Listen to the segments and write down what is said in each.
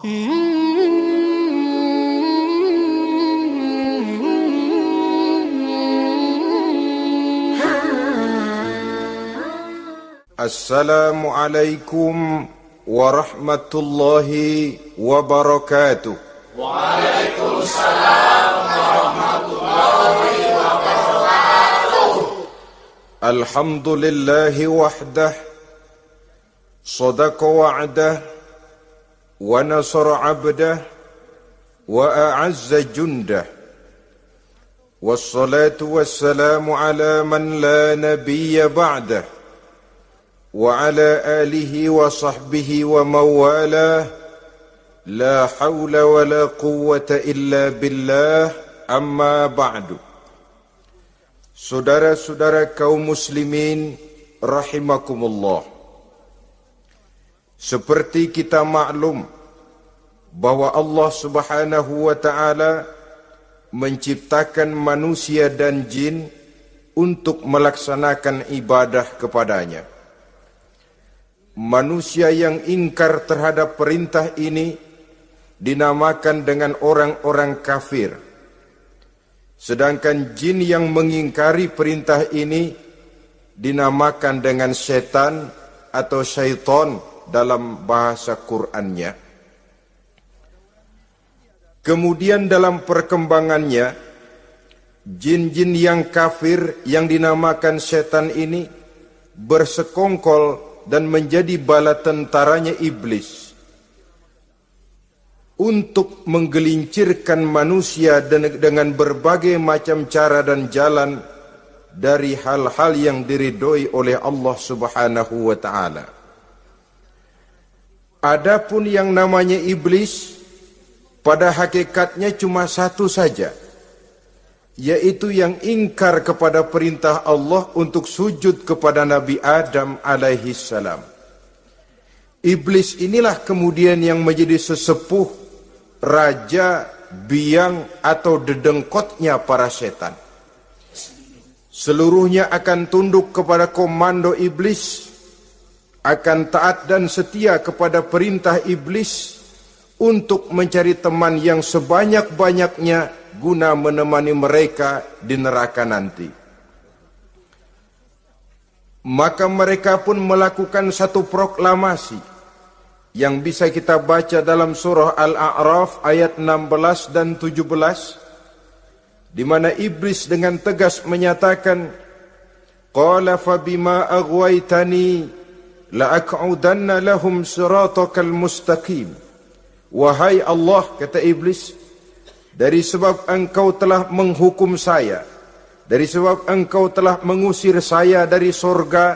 Assalamualaikum warahmatullahi wabarakatuh. Waalaikumsalam warahmatullahi wabarakatuh. Alhamdulillahi wahdah, sadaqa wa'dah, wa nasara abdah, wa a'azza jundah. Wassalatu wassalamu ala man la nabiyya ba'dah, wa ala alihi wa sahbihi wa mawalah. La hawla wa la quwwata illa billah, amma ba'du. Saudara-saudara kaum muslimin rahimakumullah, seperti kita maklum bahwa Allah subhanahu wa ta'ala menciptakan manusia dan jin untuk melaksanakan ibadah kepadanya. Manusia yang ingkar terhadap perintah ini dinamakan dengan orang-orang kafir. Sedangkan jin yang mengingkari perintah ini dinamakan dengan setan atau syaitan dalam bahasa Qur'annya. Kemudian dalam perkembangannya, jin-jin yang kafir yang dinamakan setan ini bersekongkol dan menjadi bala tentaranya iblis untuk menggelincirkan manusia dengan berbagai macam cara dan jalan dari hal-hal yang diridhoi oleh Allah subhanahu wa ta'ala. Adapun yang namanya iblis, pada hakikatnya cuma satu saja, yaitu yang ingkar kepada perintah Allah untuk sujud kepada Nabi Adam alaihi salam. Iblis inilah kemudian yang menjadi sesepuh, raja, biang atau dedengkotnya para setan. Seluruhnya akan tunduk kepada komando iblis, akan taat dan setia kepada perintah iblis untuk mencari teman yang sebanyak-banyaknya guna menemani mereka di neraka nanti. Maka mereka pun melakukan satu proklamasi yang bisa kita baca dalam surah Al-A'raf ayat 16 dan 17, di mana iblis dengan tegas menyatakan, qala fabima aghwaytani la'aq'udanna lahum siratakal mustaqim. Wahai Allah, kata iblis, dari sebab engkau telah menghukum saya, dari sebab engkau telah mengusir saya dari surga,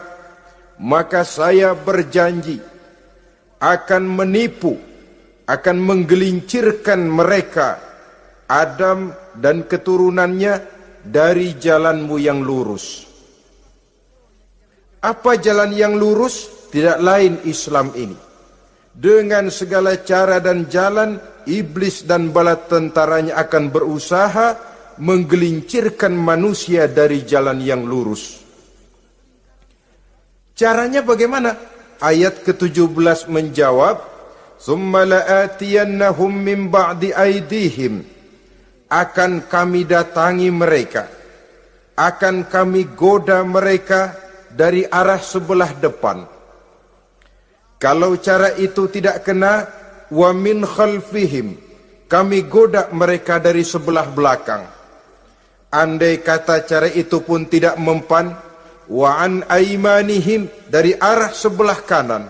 maka saya berjanji akan menipu, akan menggelincirkan mereka, Adam dan keturunannya, dari jalanmu yang lurus. Apa jalan yang lurus? Tidak lain Islam ini. Dengan segala cara dan jalan, iblis dan bala tentaranya akan berusaha menggelincirkan manusia dari jalan yang lurus. Caranya bagaimana? Ayat ke-17 menjawab, "Tsumma la'atiyannahum min ba'di aydihim." Akan kami datangi mereka, akan kami goda mereka dari arah sebelah depan. Kalau cara itu tidak kena, wa min khalfihim, kami goda mereka dari sebelah belakang. Andai kata cara itu pun tidak mempan, wa an aimanihim, dari arah sebelah kanan.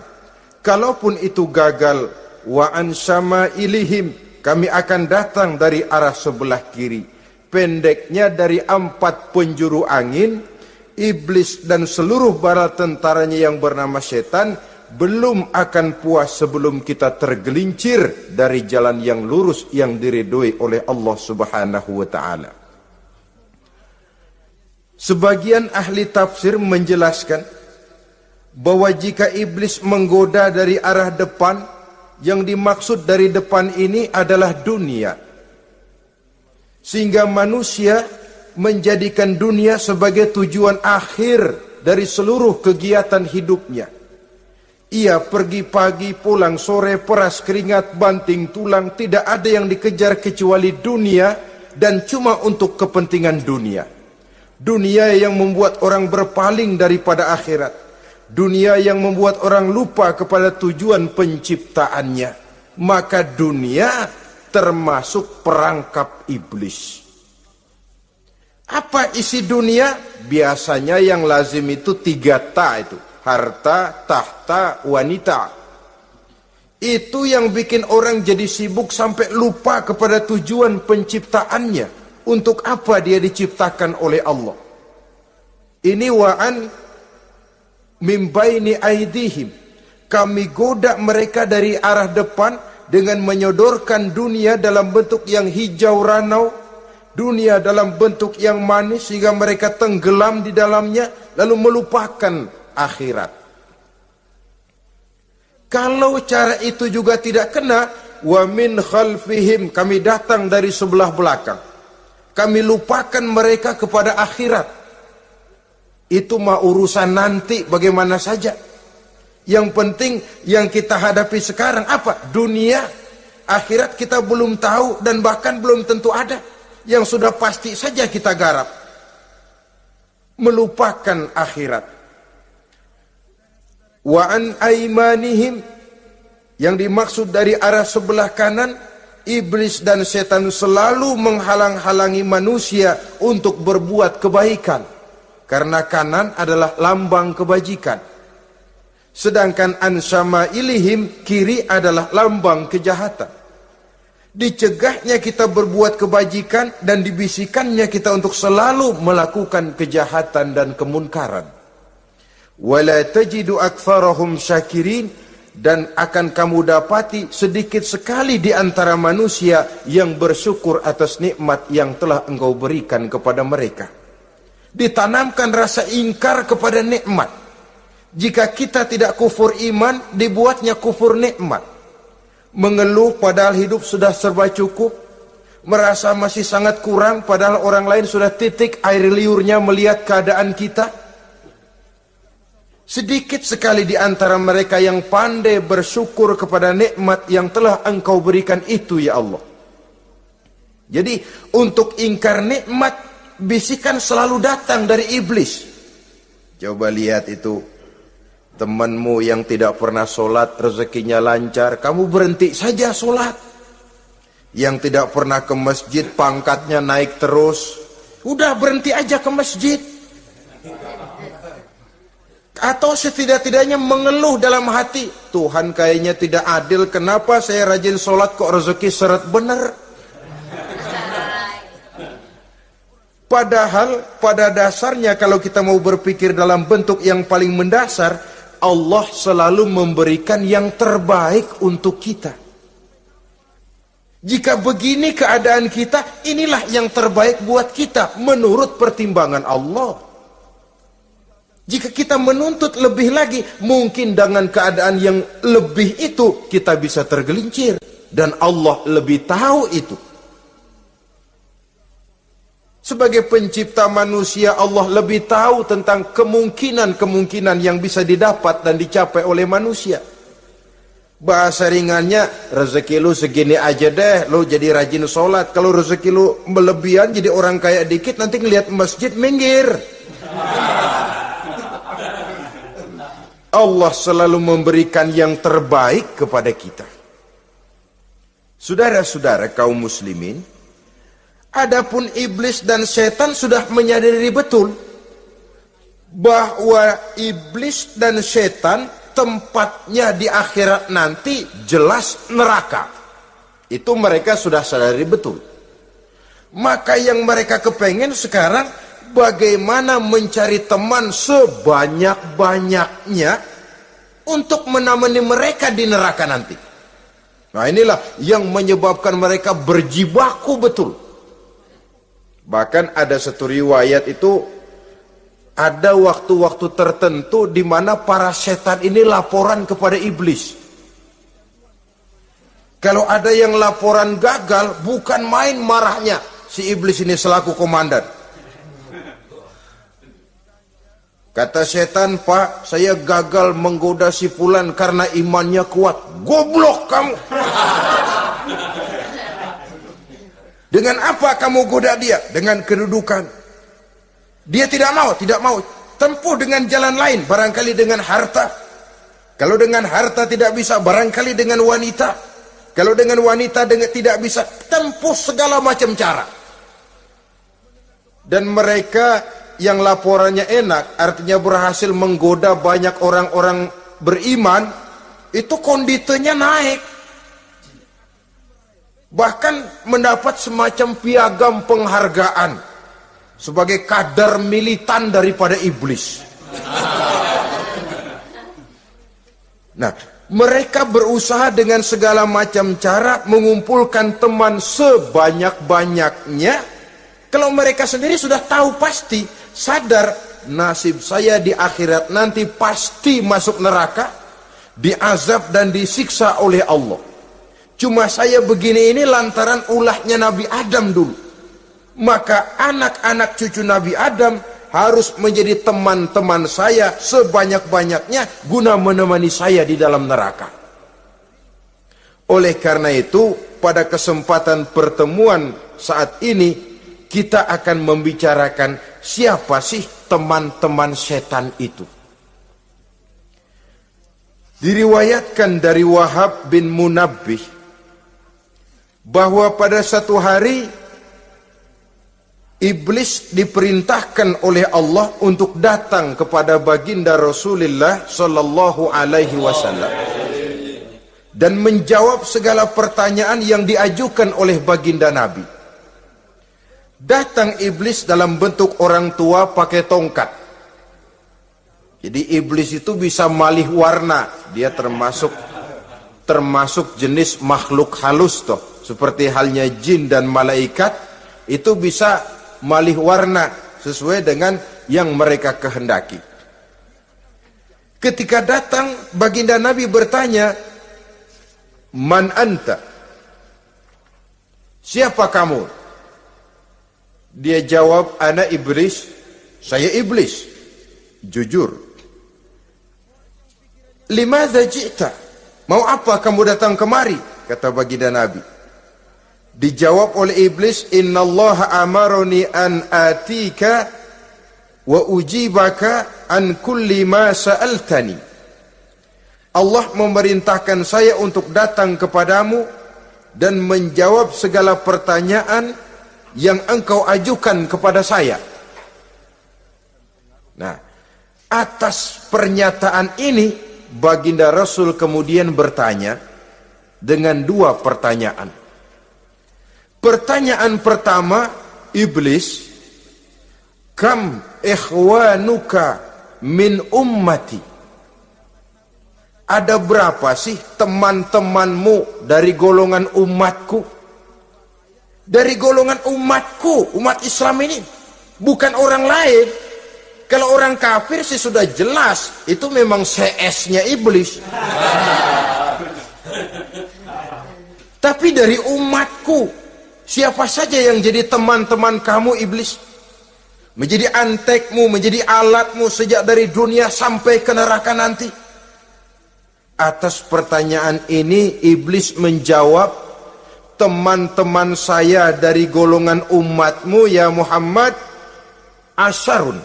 Kalaupun itu gagal, wa an syama'ilihim, kami akan datang dari arah sebelah kiri. Pendeknya dari 4 penjuru angin, iblis dan seluruh bala tentaranya yang bernama setan belum akan puas sebelum kita tergelincir dari jalan yang lurus yang diridhoi oleh Allah subhanahu wa ta'ala. Sebagian ahli tafsir menjelaskan bahwa jika iblis menggoda dari arah depan, yang dimaksud dari depan ini adalah dunia. Sehingga manusia menjadikan dunia sebagai tujuan akhir dari seluruh kegiatan hidupnya. Ia pergi pagi, pulang sore, peras keringat, banting tulang, tidak ada yang dikejar kecuali dunia dan cuma untuk kepentingan dunia. Dunia yang membuat orang berpaling daripada akhirat. Dunia yang membuat orang lupa kepada tujuan penciptaannya. Maka dunia termasuk perangkap iblis. Apa isi dunia? Biasanya yang lazim itu 3 ta itu. Harta, tahta, wanita. Itu yang bikin orang jadi sibuk sampai lupa kepada tujuan penciptaannya. Untuk apa dia diciptakan oleh Allah? Ini wa'an min baini aidihim. Kami goda mereka dari arah depan dengan menyodorkan dunia dalam bentuk yang hijau ranau, dunia dalam bentuk yang manis sehingga mereka tenggelam di dalamnya lalu melupakan akhirat. Kalau cara itu juga tidak kena, wa min khalfihim, kami datang dari sebelah belakang. Kami lupakan mereka kepada akhirat. Itu mah urusan nanti bagaimana saja. Yang penting yang kita hadapi sekarang apa? Dunia. Akhirat kita belum tahu dan bahkan belum tentu ada. Yang sudah pasti saja kita garap. Melupakan akhirat. Wa an aimanihim, yang dimaksud dari arah sebelah kanan, iblis dan setan selalu menghalang-halangi manusia untuk berbuat kebaikan. Karena kanan adalah lambang kebajikan. Sedangkan an syama'ilihim, kiri adalah lambang kejahatan. Dicegahnya kita berbuat kebajikan dan dibisikannya kita untuk selalu melakukan kejahatan dan kemunkaran. Wala tajidu aktsarahum syakirin, dan akan kamu dapati sedikit sekali di antara manusia yang bersyukur atas nikmat yang telah engkau berikan kepada mereka. Ditanamkan rasa ingkar kepada nikmat. Jika kita tidak kufur iman, dibuatnya kufur nikmat. Mengeluh padahal hidup sudah serba cukup, merasa masih sangat kurang padahal orang lain sudah titik air liurnya melihat keadaan kita. Sedikit sekali di antara mereka yang pandai bersyukur kepada nikmat yang telah engkau berikan itu, ya Allah. Jadi untuk ingkar nikmat, bisikan selalu datang dari iblis. Coba lihat itu, temanmu yang tidak pernah sholat, rezekinya lancar, kamu berhenti saja sholat. Yang tidak pernah ke masjid, pangkatnya naik terus, udah berhenti aja ke masjid. Atau setidak-tidaknya mengeluh dalam hati, Tuhan kayaknya tidak adil, kenapa saya rajin sholat kok rezeki seret bener. Padahal pada dasarnya kalau kita mau berpikir dalam bentuk yang paling mendasar, Allah selalu memberikan yang terbaik untuk kita. Jika begini keadaan kita, inilah yang terbaik buat kita menurut pertimbangan Allah. Jika kita menuntut lebih lagi, mungkin dengan keadaan yang lebih itu kita bisa tergelincir. Dan Allah lebih tahu itu. Sebagai pencipta manusia, Allah lebih tahu tentang kemungkinan-kemungkinan yang bisa didapat dan dicapai oleh manusia. Bahasa ringannya, rezeki lu segini aja deh, lu jadi rajin sholat. Kalau rezeki lu melebihan jadi orang kaya dikit, nanti ngelihat masjid minggir. Allah selalu memberikan yang terbaik kepada kita. Saudara-saudara kaum muslimin, adapun iblis dan setan sudah menyadari betul bahwa iblis dan setan tempatnya di akhirat nanti jelas neraka. Itu mereka sudah sadari betul. Maka yang mereka kepengen sekarang, bagaimana mencari teman sebanyak-banyaknya untuk menemani mereka di neraka nanti. Nah inilah yang menyebabkan mereka berjibaku betul. Bahkan ada satu riwayat itu, ada waktu-waktu tertentu di mana para setan ini laporan kepada iblis. Kalau ada yang laporan gagal, bukan main marahnya si iblis ini selaku komandan. Kata setan, Pak, saya gagal menggoda si fulan karena imannya kuat. Goblok kamu. Dengan apa kamu goda dia? Dengan kedudukan. Dia tidak mau. Tempuh dengan jalan lain, barangkali dengan harta. Kalau dengan harta tidak bisa, barangkali dengan wanita. Kalau dengan wanita tidak bisa, tempuh segala macam cara. Dan mereka yang laporannya enak, artinya berhasil menggoda banyak orang-orang beriman, itu konditenya naik. Bahkan mendapat semacam piagam penghargaan sebagai kadar militan daripada iblis. Nah, mereka berusaha dengan segala macam cara mengumpulkan teman sebanyak-banyaknya. Kalau mereka sendiri sudah tahu pasti, sadar nasib saya di akhirat nanti pasti masuk neraka, diazab dan disiksa oleh Allah. Cuma saya begini ini lantaran ulahnya Nabi Adam dulu. Maka anak-anak cucu Nabi Adam harus menjadi teman-teman saya sebanyak-banyaknya guna menemani saya di dalam neraka. Oleh karena itu, pada kesempatan pertemuan saat ini, kita akan membicarakan siapa sih teman-teman setan itu. Diriwayatkan dari Wahab bin Munabbih bahwa pada satu hari iblis diperintahkan oleh Allah untuk datang kepada baginda Rasulullah sallallahu alaihi wasallam dan menjawab segala pertanyaan yang diajukan oleh baginda Nabi. Datang iblis dalam bentuk orang tua pakai tongkat. Jadi iblis itu bisa malih warna. Dia termasuk jenis makhluk halus toh. Seperti halnya jin dan malaikat, itu bisa malih warna sesuai dengan yang mereka kehendaki. Ketika datang, baginda Nabi bertanya, "Man anta?" Siapa kamu? Dia jawab, "Ana iblis." Saya iblis. Jujur. "Limadza ji'ta?" Mau apa kamu datang kemari? Kata baginda Nabi. Dijawab oleh iblis, "Innallaha amaroni an atika wa ujibaka an kulli ma sa'altani." Allah memerintahkan saya untuk datang kepadamu dan menjawab segala pertanyaan yang engkau ajukan kepada saya. Nah, atas pernyataan ini baginda Rasul kemudian bertanya dengan dua pertanyaan. Pertanyaan pertama, iblis, "Kam ikhwanuka min ummati?" Ada berapa sih teman-temanmu dari golongan umatku? Dari golongan umatku, umat Islam ini, bukan orang lain. Kalau orang kafir sih sudah jelas, itu memang CS-nya iblis. Tapi dari umatku, siapa saja yang jadi teman-teman kamu iblis? Menjadi antekmu, menjadi alatmu sejak dari dunia sampai ke neraka nanti. Atas pertanyaan ini iblis menjawab, "Teman-teman saya dari golongan umatmu ya Muhammad, asyarun,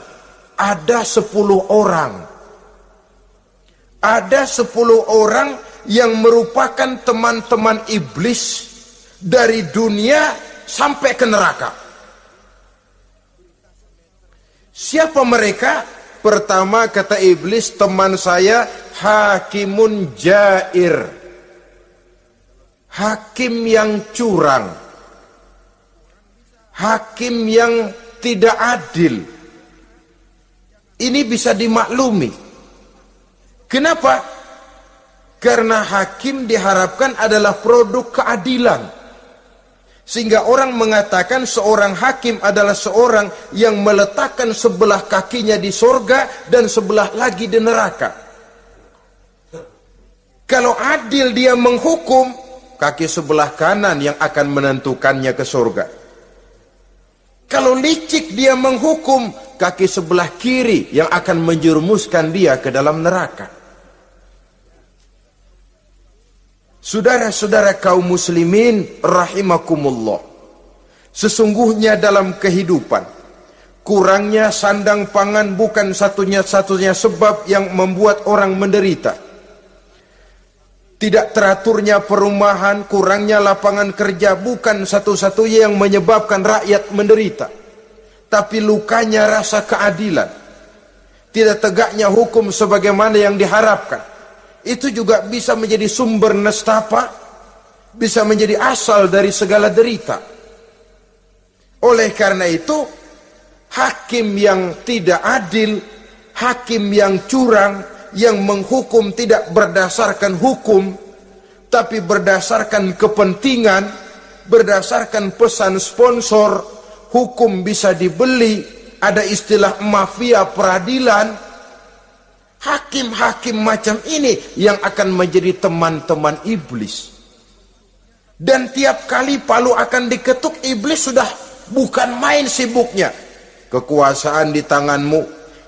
ada 10 orang. Ada 10 orang yang merupakan teman-teman iblis dari dunia sampai ke neraka." Siapa mereka? Pertama kata iblis, teman saya hakimun jair. Hakim yang curang, hakim yang tidak adil. Ini bisa dimaklumi. Kenapa? Karena hakim diharapkan adalah produk keadilan. Sehingga orang mengatakan seorang hakim adalah seorang yang meletakkan sebelah kakinya di surga dan sebelah lagi di neraka. Kalau adil dia menghukum, kaki sebelah kanan yang akan menentukannya ke surga. Kalau licik dia menghukum, kaki sebelah kiri yang akan menjerumuskan dia ke dalam neraka. Saudara-saudara kaum muslimin rahimakumullah, sesungguhnya dalam kehidupan, kurangnya sandang pangan bukan satunya-satunya sebab yang membuat orang menderita. Tidak teraturnya perumahan, kurangnya lapangan kerja bukan satu-satunya yang menyebabkan rakyat menderita. Tapi lukanya rasa keadilan, tidak tegaknya hukum sebagaimana yang diharapkan, itu juga bisa menjadi sumber nestapa, bisa menjadi asal dari segala derita. Oleh karena itu, hakim yang tidak adil, hakim yang curang, yang menghukum tidak berdasarkan hukum, tapi berdasarkan kepentingan, berdasarkan pesan sponsor, hukum bisa dibeli, ada istilah mafia peradilan. Hakim-hakim macam ini yang akan menjadi teman-teman iblis. Dan tiap kali palu akan diketuk, iblis sudah bukan main sibuknya. Kekuasaan di tanganmu,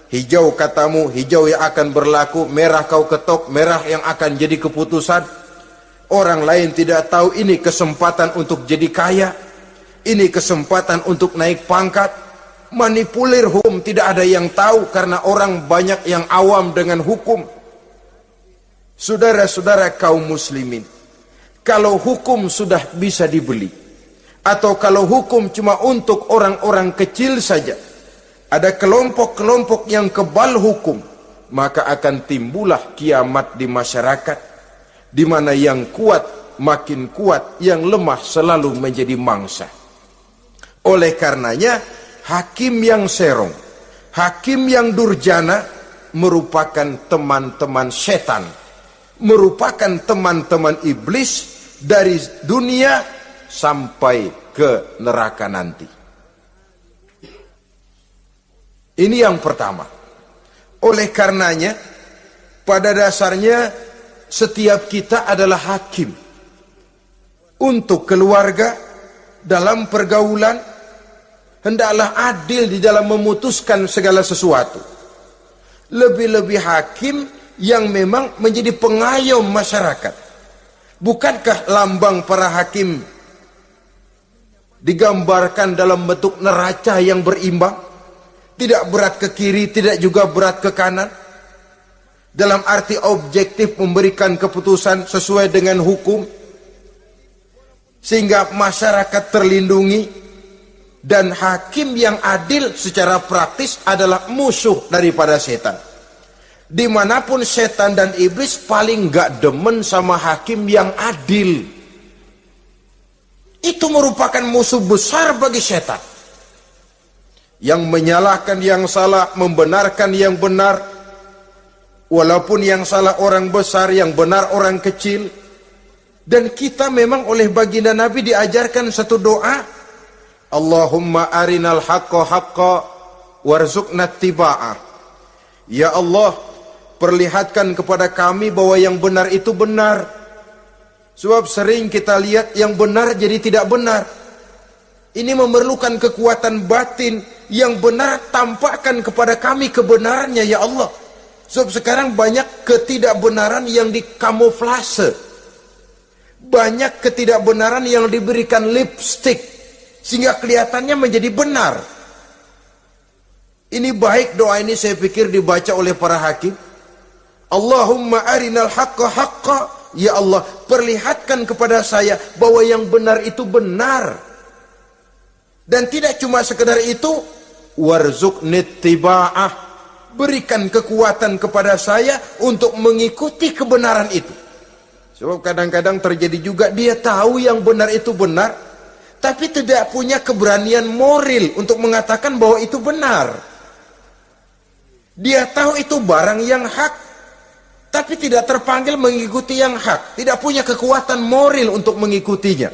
hijau katamu, hijau yang akan berlaku, merah kau ketok, merah yang akan jadi keputusan. Orang lain tidak tahu ini kesempatan untuk jadi kaya, ini kesempatan untuk naik pangkat. Manipulir hukum tidak ada yang tahu karena orang banyak yang awam dengan hukum. Saudara-saudara kaum muslimin, kalau hukum sudah bisa dibeli, atau kalau hukum cuma untuk orang-orang kecil saja, ada kelompok-kelompok yang kebal hukum, maka akan timbullah kiamat di masyarakat, di mana yang kuat makin kuat, yang lemah selalu menjadi mangsa. Oleh karenanya, hakim yang serong, hakim yang durjana merupakan teman-teman setan, merupakan teman-teman iblis dari dunia sampai ke neraka nanti. Ini yang pertama. Oleh karenanya, pada dasarnya setiap kita adalah hakim untuk keluarga, dalam pergaulan. Hendaklah adil di dalam memutuskan segala sesuatu. Lebih-lebih hakim yang memang menjadi pengayom masyarakat. Bukankah lambang para hakim digambarkan dalam bentuk neraca yang berimbang? Tidak berat ke kiri, tidak juga berat ke kanan. Dalam arti objektif memberikan keputusan sesuai dengan hukum, sehingga masyarakat terlindungi. Dan hakim yang adil secara praktis adalah musuh daripada setan. Dimanapun setan dan iblis paling gak demen sama hakim yang adil. Itu merupakan musuh besar bagi setan. Yang menyalahkan yang salah, membenarkan yang benar. Walaupun yang salah orang besar, yang benar orang kecil. Dan kita memang oleh baginda Nabi diajarkan satu doa, Allahumma arinal haqqa haqqa warzuqna tiba'ah. Ya Allah, perlihatkan kepada kami bahwa yang benar itu benar. Sebab sering kita lihat yang benar jadi tidak benar. Ini memerlukan kekuatan batin. Yang benar tampakkan kepada kami kebenarannya ya Allah. Sebab sekarang banyak ketidakbenaran yang dikamuflase. Banyak ketidakbenaran yang diberikan lipstick, sehingga kelihatannya menjadi benar. Ini baik doa ini saya pikir dibaca oleh para hakim. Allahumma arinal haqqa haqqa. Ya Allah, perlihatkan kepada saya bahwa yang benar itu benar. Dan tidak cuma sekedar itu, warzuqni tiba'ah. Berikan kekuatan kepada saya untuk mengikuti kebenaran itu. Sebab kadang-kadang terjadi juga dia tahu yang benar itu benar, tapi tidak punya keberanian moral untuk mengatakan bahwa itu benar. Dia tahu itu barang yang hak, tapi tidak terpanggil mengikuti yang hak. Tidak punya kekuatan moral untuk mengikutinya.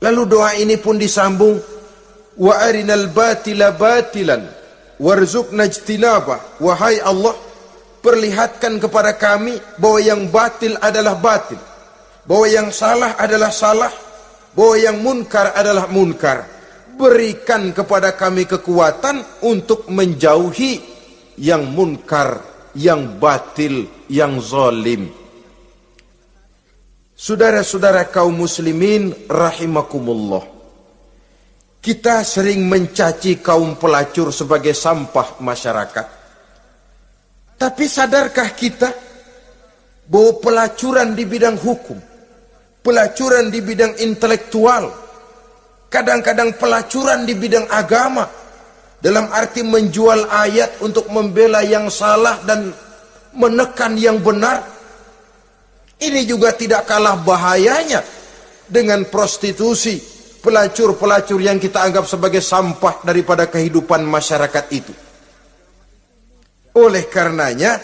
Lalu doa ini pun disambung, wa arinal batila batilan warzuqna ijtinabah. Wahai Allah, perlihatkan kepada kami bahwa yang batil adalah batil, bahwa yang salah adalah salah, bahwa yang munkar adalah munkar. berikan kepada kami kekuatan untuk menjauhi yang munkar, yang batil, yang zalim. Saudara-saudara kaum muslimin rahimakumullah, kita sering mencaci kaum pelacur sebagai sampah masyarakat. Tapi sadarkah kita bahwa pelacuran di bidang hukum, pelacuran di bidang intelektual, kadang-kadang pelacuran di bidang agama, dalam arti menjual ayat untuk membela yang salah dan menekan yang benar, ini juga tidak kalah bahayanya dengan prostitusi, pelacur-pelacur yang kita anggap sebagai sampah daripada kehidupan masyarakat itu. Oleh karenanya,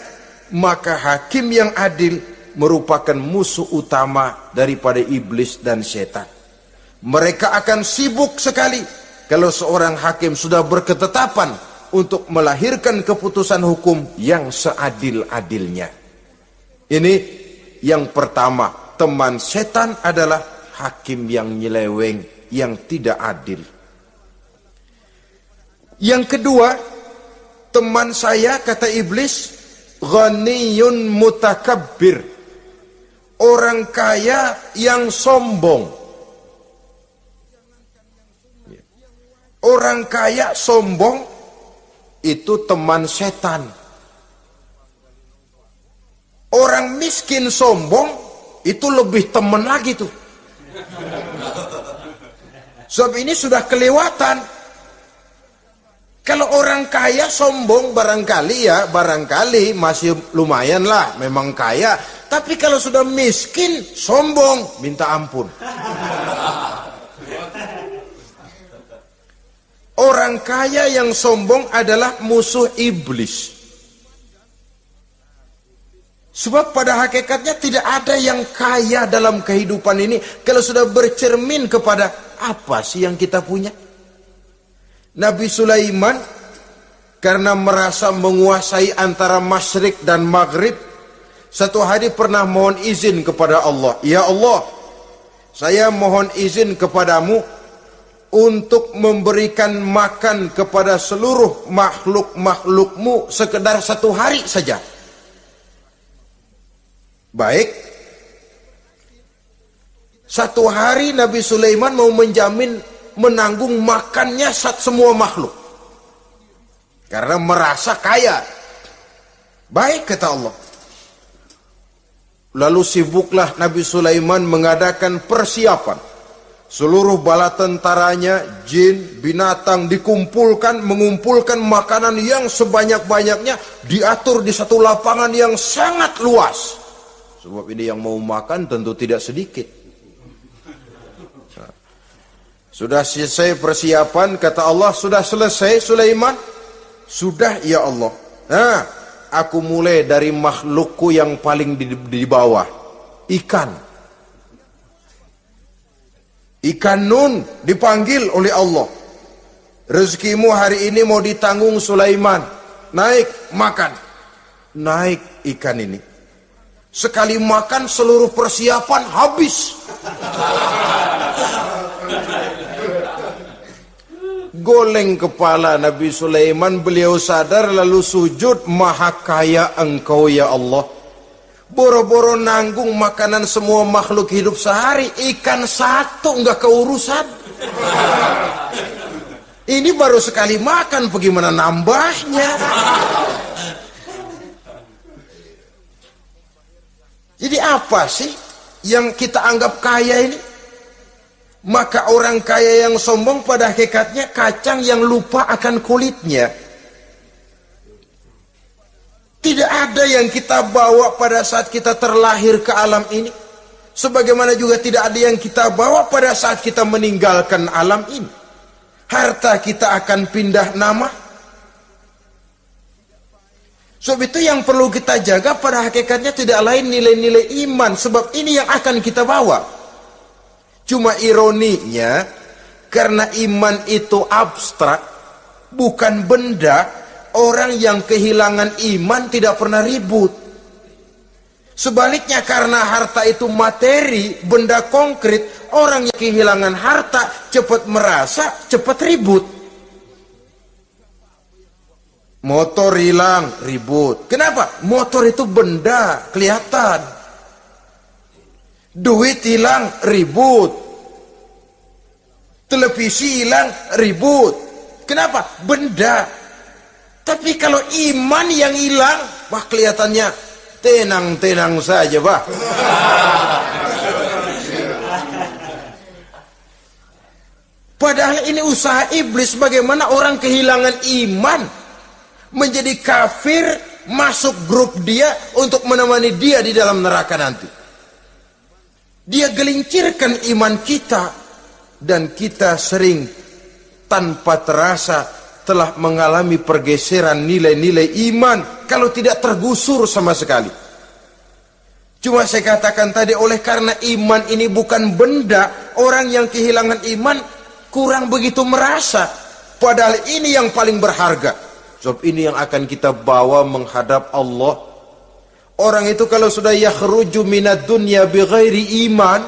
maka hakim yang adil merupakan musuh utama daripada iblis dan setan. Mereka akan sibuk sekali kalau seorang hakim sudah berketetapan untuk melahirkan keputusan hukum yang seadil-adilnya. Ini yang pertama, teman setan adalah hakim yang nyeleweng, yang tidak adil. Yang kedua, teman saya, kata iblis, ghaniyun mutakabbir, orang kaya yang sombong. Orang kaya sombong itu teman setan. Orang miskin sombong itu lebih teman lagi tuh. Sebab ini sudah kelewatan. Kalau orang kaya sombong barangkali masih lumayan lah, memang kaya. Tapi kalau sudah miskin sombong, minta ampun. Orang kaya yang sombong adalah musuh iblis. Sebab pada hakikatnya tidak ada yang kaya dalam kehidupan ini kalau sudah bercermin kepada apa sih yang kita punya. Nabi Sulaiman karena merasa menguasai antara masyrik dan maghrib, satu hari pernah mohon izin kepada Allah. Ya Allah, saya mohon izin kepadamu untuk memberikan makan kepada seluruh makhluk-makhlukmu sekedar satu hari saja. Baik. Satu hari Nabi Sulaiman mau menjamin menanggung makannya semua makhluk. Karena merasa kaya. Baik, kata Allah. Lalu sibuklah Nabi Sulaiman mengadakan persiapan. Seluruh bala tentaranya, jin, binatang dikumpulkan, mengumpulkan makanan yang sebanyak-banyaknya, diatur di satu lapangan yang sangat luas. Sebab ini yang mau makan tentu tidak sedikit. Sudah selesai persiapan, kata Allah, sudah selesai Sulaiman? Sudah ya Allah. Nah, aku mulai dari makhlukku yang paling di bawah, ikan. Ikan nun dipanggil oleh Allah. Rezekimu hari ini mau ditanggung Sulaiman. Naik, makan. Naik ikan ini. Sekali makan seluruh persiapan habis. Goleng kepala Nabi Sulaiman, beliau sadar lalu sujud, maha kaya engkau ya Allah. Boro-boro nanggung makanan semua makhluk hidup sehari, ikan satu enggak keurusan. Ini baru sekali makan, bagaimana nambahnya? Jadi apa sih yang kita anggap kaya ini? Maka orang kaya yang sombong pada hakikatnya kacang yang lupa akan kulitnya. Tidak ada yang kita bawa pada saat kita terlahir ke alam ini. Sebagaimana juga tidak ada yang kita bawa pada saat kita meninggalkan alam ini. Harta kita akan pindah nama. Sebab itu yang perlu kita jaga pada hakikatnya tidak lain nilai-nilai iman. Sebab ini yang akan kita bawa. Cuma ironinya, karena iman itu abstrak, bukan benda, orang yang kehilangan iman tidak pernah ribut. Sebaliknya karena harta itu materi, benda konkret, orang yang kehilangan harta cepat merasa, cepat ribut. Motor hilang, ribut. Kenapa? Motor itu benda, kelihatan. Duit hilang, ribut. Televisi hilang, ribut. Kenapa? Benda. Tapi kalau iman yang hilang, wah kelihatannya tenang-tenang saja, Pak. Padahal ini usaha iblis bagaimana orang kehilangan iman, menjadi kafir, masuk grup dia untuk menemani dia di dalam neraka nanti. Dia gelincirkan iman kita, dan kita sering tanpa terasa telah mengalami pergeseran nilai-nilai iman, kalau tidak tergusur sama sekali. Cuma saya katakan tadi, oleh karena iman ini bukan benda, orang yang kehilangan iman kurang begitu merasa, padahal ini yang paling berharga. Sebab ini yang akan kita bawa menghadap Allah. Orang itu kalau sudah yakhruju minad dunya bighairi iman,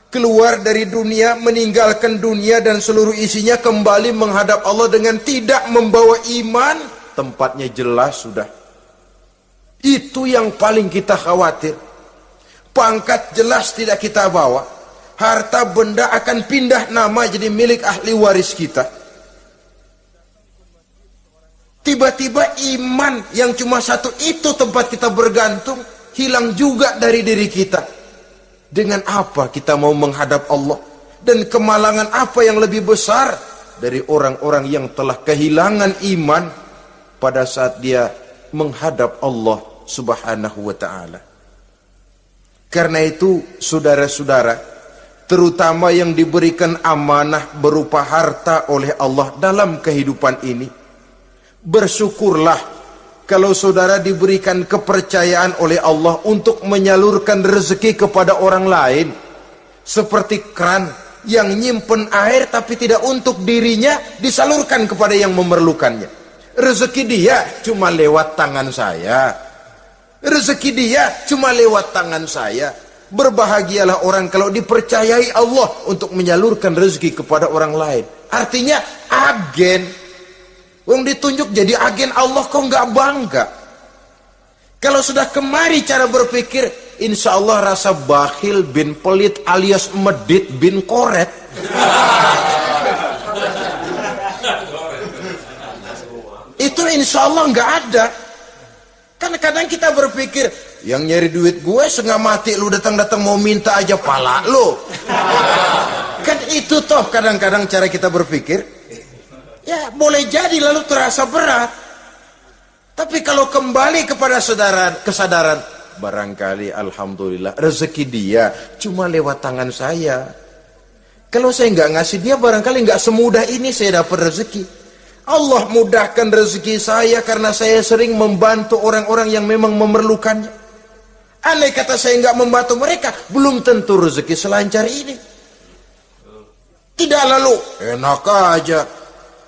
keluar dari dunia, meninggalkan dunia dan seluruh isinya, kembali menghadap Allah dengan tidak membawa iman, tempatnya jelas sudah. Itu yang paling kita khawatir. Pangkat jelas tidak kita bawa, harta benda akan pindah nama jadi milik ahli waris kita. Tiba-tiba iman yang cuma satu itu tempat kita bergantung, hilang juga dari diri kita. Dengan apa kita mau menghadap Allah? Dan kemalangan apa yang lebih besar dari orang-orang yang telah kehilangan iman pada saat dia menghadap Allah Subhanahu wa ta'ala. Karena itu saudara-saudara, terutama yang diberikan amanah berupa harta oleh Allah dalam kehidupan ini, bersyukurlah kalau saudara diberikan kepercayaan oleh Allah untuk menyalurkan rezeki kepada orang lain, seperti keran yang nyimpen air tapi tidak untuk dirinya, disalurkan kepada yang memerlukannya. Rezeki dia cuma lewat tangan saya, rezeki dia cuma lewat tangan saya. Berbahagialah orang kalau dipercayai Allah untuk menyalurkan rezeki kepada orang lain. Artinya agen. Yang ditunjuk jadi agen Allah, kok nggak bangga? Kalau sudah kemari cara berpikir, insya Allah rasa bakhil bin pelit alias medit bin koret. Itu insya Allah nggak ada. Kan kadang kita berpikir, yang nyari duit gue setengah mati, lu datang-datang mau minta aja pala lu. Kan itu toh kadang-kadang cara kita berpikir. Ya boleh jadi lalu terasa berat. Tapi kalau kembali kepada kesadaran, barangkali alhamdulillah rezeki dia cuma lewat tangan saya. Kalau saya nggak ngasih dia, barangkali nggak semudah ini saya dapat rezeki. Allah mudahkan rezeki saya karena saya sering membantu orang-orang yang memang memerlukannya. Andai kata saya nggak membantu mereka, belum tentu rezeki selancar ini. Tidak lalu enak aja,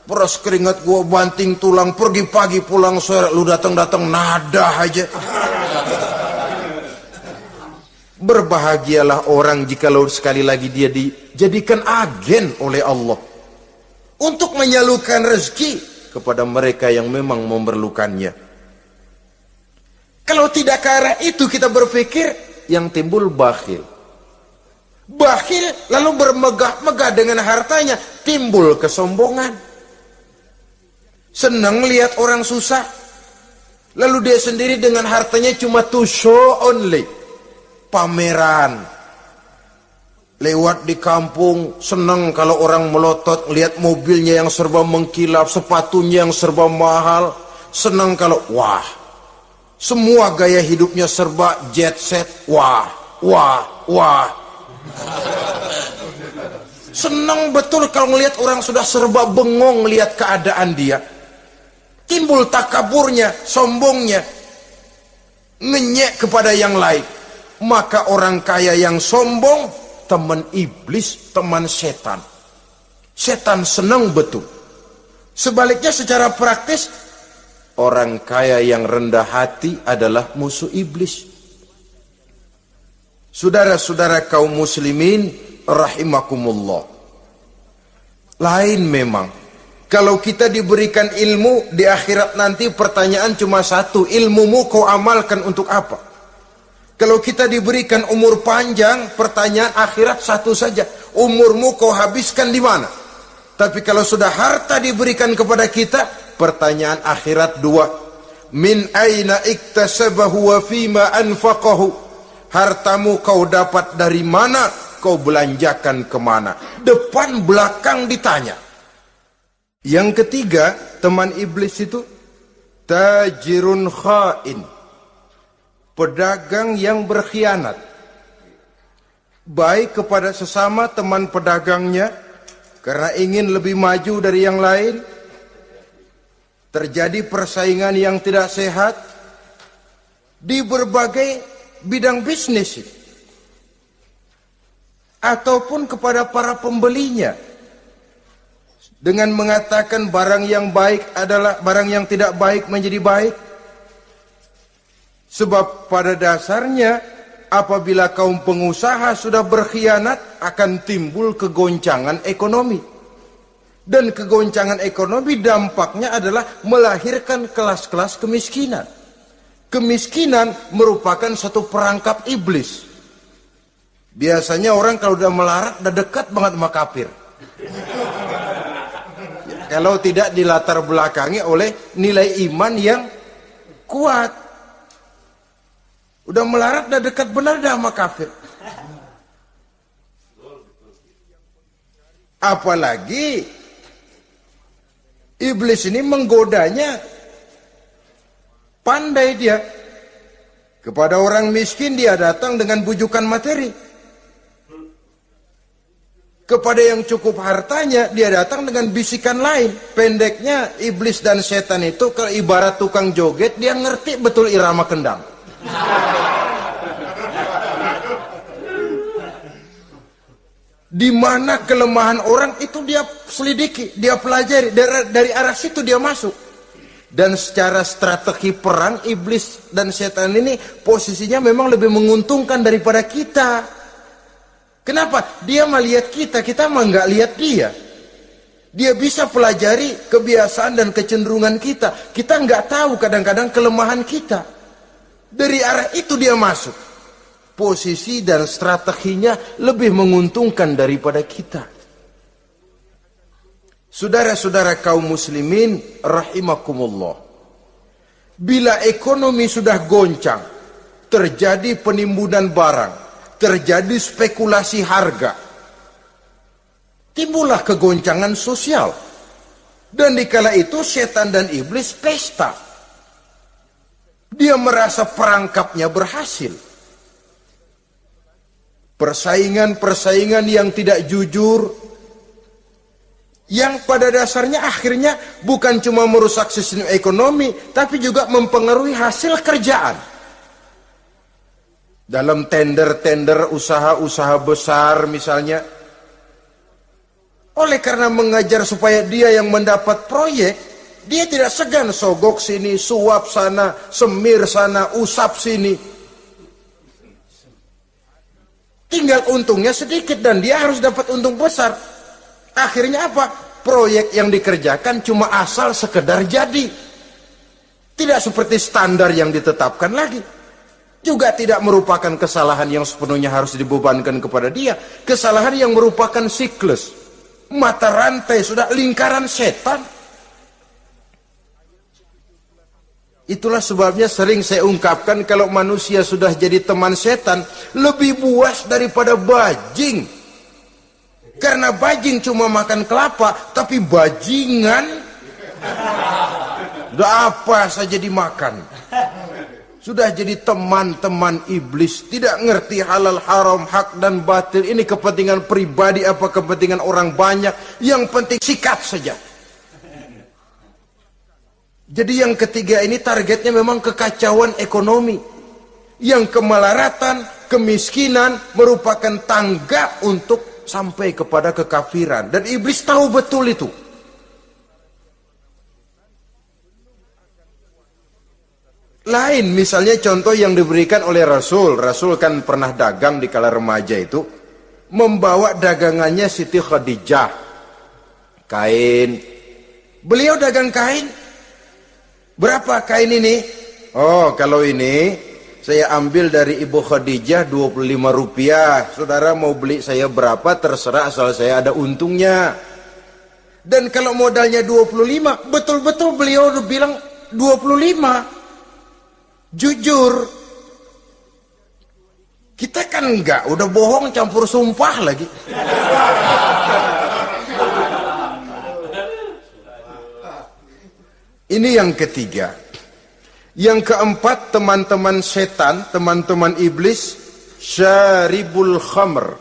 peras keringat gua banting tulang, pergi pagi pulang sore, lu datang-datang nada aja. Berbahagialah orang jikalau sekali lagi dia dijadikan agen oleh Allah untuk menyalurkan rezeki kepada mereka yang memang memerlukannya. Kalau tidak ke arah itu kita berpikir, yang timbul bakhil. Bakhil lalu bermegah-megah dengan hartanya, timbul kesombongan. Senang lihat orang susah, lalu dia sendiri dengan hartanya cuma to show only, pameran. Lewat di kampung senang kalau orang melotot, lihat mobilnya yang serba mengkilap, sepatunya yang serba mahal. Senang kalau wah, semua gaya hidupnya serba jet set, wah, wah, wah. Senang betul kalau melihat orang sudah serba bengong lihat keadaan dia. Timbul takaburnya, sombongnya, ngenyek kepada yang lain. Maka orang kaya yang sombong, teman iblis, teman setan. Setan senang betul. Sebaliknya secara praktis, orang kaya yang rendah hati adalah musuh iblis. Saudara-saudara kaum muslimin rahimakumullah. Lain memang. Kalau kita diberikan ilmu di akhirat nanti pertanyaan cuma satu, ilmumu kau amalkan untuk apa? Kalau kita diberikan umur panjang, pertanyaan akhirat satu saja, umurmu kau habiskan di mana? Tapi kalau sudah harta diberikan kepada kita, pertanyaan akhirat dua, min aina iktasabahu wa fima anfaqahu. Hartamu kau dapat dari mana, kau belanjakan kemana? Depan belakang ditanya. Yang ketiga, teman iblis itu tajirun khain, pedagang yang berkhianat, baik kepada sesama teman pedagangnya karena ingin lebih maju dari yang lain. Terjadi persaingan yang tidak sehat di berbagai bidang bisnis, ataupun kepada para pembelinya dengan mengatakan barang yang baik adalah barang yang tidak baik menjadi baik. Sebab pada dasarnya apabila kaum pengusaha sudah berkhianat akan timbul kegoncangan ekonomi, dan kegoncangan ekonomi dampaknya adalah melahirkan kelas-kelas kemiskinan. Kemiskinan merupakan satu perangkap iblis. Biasanya orang kalau udah melarat udah dekat banget sama kafir. Kalau tidak dilatar belakangi oleh nilai iman yang kuat. Udah melarat udah dekat benar dah sama kafir. Apalagi iblis ini menggodanya pandai dia. Kepada orang miskin dia datang dengan bujukan materi. Kepada yang cukup hartanya dia datang dengan bisikan lain. Pendeknya iblis dan setan itu ibarat tukang joget, dia ngerti betul irama kendang. Di mana kelemahan orang itu dia selidiki, dia pelajari, dari arah situ dia masuk. Dan secara strategi perang, iblis dan setan ini posisinya memang lebih menguntungkan daripada kita. Kenapa? Dia melihat kita, kita mah nggak lihat dia. Dia bisa pelajari kebiasaan dan kecenderungan kita. Kita nggak tahu kadang-kadang kelemahan kita. Dari arah itu dia masuk. Posisi dan strateginya lebih menguntungkan daripada kita. Saudara-saudara kaum muslimin rahimakumullah. Bila ekonomi sudah goncang, terjadi penimbunan barang, terjadi spekulasi harga, timbullah kegoncangan sosial. Dan dikala itu setan dan iblis pesta. Dia merasa perangkapnya berhasil. Persaingan-persaingan yang tidak jujur, yang pada dasarnya akhirnya bukan cuma merusak sistem ekonomi, tapi juga mempengaruhi hasil kerjaan. Dalam tender-tender usaha-usaha besar misalnya, oleh karena mengajar supaya dia yang mendapat proyek, dia tidak segan sogok sini, suap sana, semir sana, usap sini. Tinggal untungnya sedikit dan dia harus dapat untung besar. Akhirnya apa? Proyek yang dikerjakan cuma asal sekedar jadi. Tidak seperti standar yang ditetapkan lagi. Juga tidak merupakan kesalahan yang sepenuhnya harus dibebankan kepada dia. Kesalahan yang merupakan siklus. Mata rantai, sudah lingkaran setan. Itulah sebabnya sering saya ungkapkan, kalau manusia sudah jadi teman setan, lebih buas daripada bajing. Karena bajing cuma makan kelapa, tapi bajingan udah apa saja dimakan. Sudah jadi teman-teman iblis, tidak ngerti halal haram, hak dan batil. Ini kepentingan pribadi apa kepentingan orang banyak, yang penting sikat saja. Jadi yang ketiga ini targetnya memang kekacauan ekonomi. Yang kemelaratan, kemiskinan merupakan tangga untuk sampai kepada kekafiran. Dan iblis tahu betul itu. lain. Misalnya contoh yang diberikan oleh Rasul. Rasul kan pernah dagang di kala remaja itu, membawa dagangannya Siti Khadijah, kain. Beliau dagang kain. Berapa kain ini? Oh, kalau ini saya ambil dari Ibu Khadijah 25 rupiah. Saudara mau beli saya berapa terserah, asal saya ada untungnya. Dan kalau modalnya 25, betul-betul beliau udah bilang 25. Jujur. Kita kan enggak, udah bohong campur sumpah lagi. Ini yang ketiga. Yang keempat, teman-teman setan, teman-teman iblis, syaribul khamr.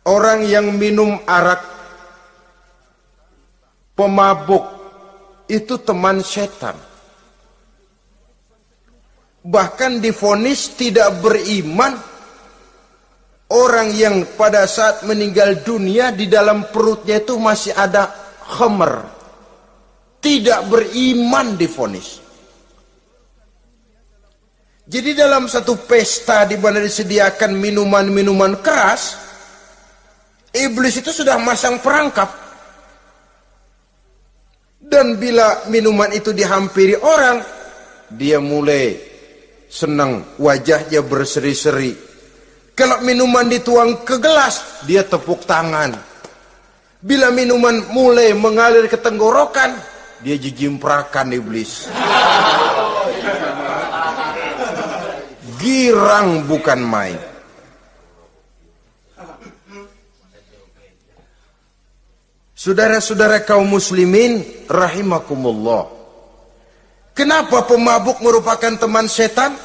Orang yang minum arak, pemabuk, itu teman setan. Bahkan divonis tidak beriman orang yang pada saat meninggal dunia di dalam perutnya itu masih ada khamr. Tidak beriman divonis. Jadi dalam satu pesta di mana disediakan minuman-minuman keras, iblis itu sudah masang perangkap. Dan bila minuman itu dihampiri orang, dia mulai senang, wajahnya berseri-seri. Kalau minuman dituang ke gelas, dia tepuk tangan. Bila minuman mulai mengalir ke tenggorokan, dia jijimprakan iblis. Girang bukan main. Saudara-saudara kaum muslimin rahimakumullah. Kenapa pemabuk merupakan teman setan?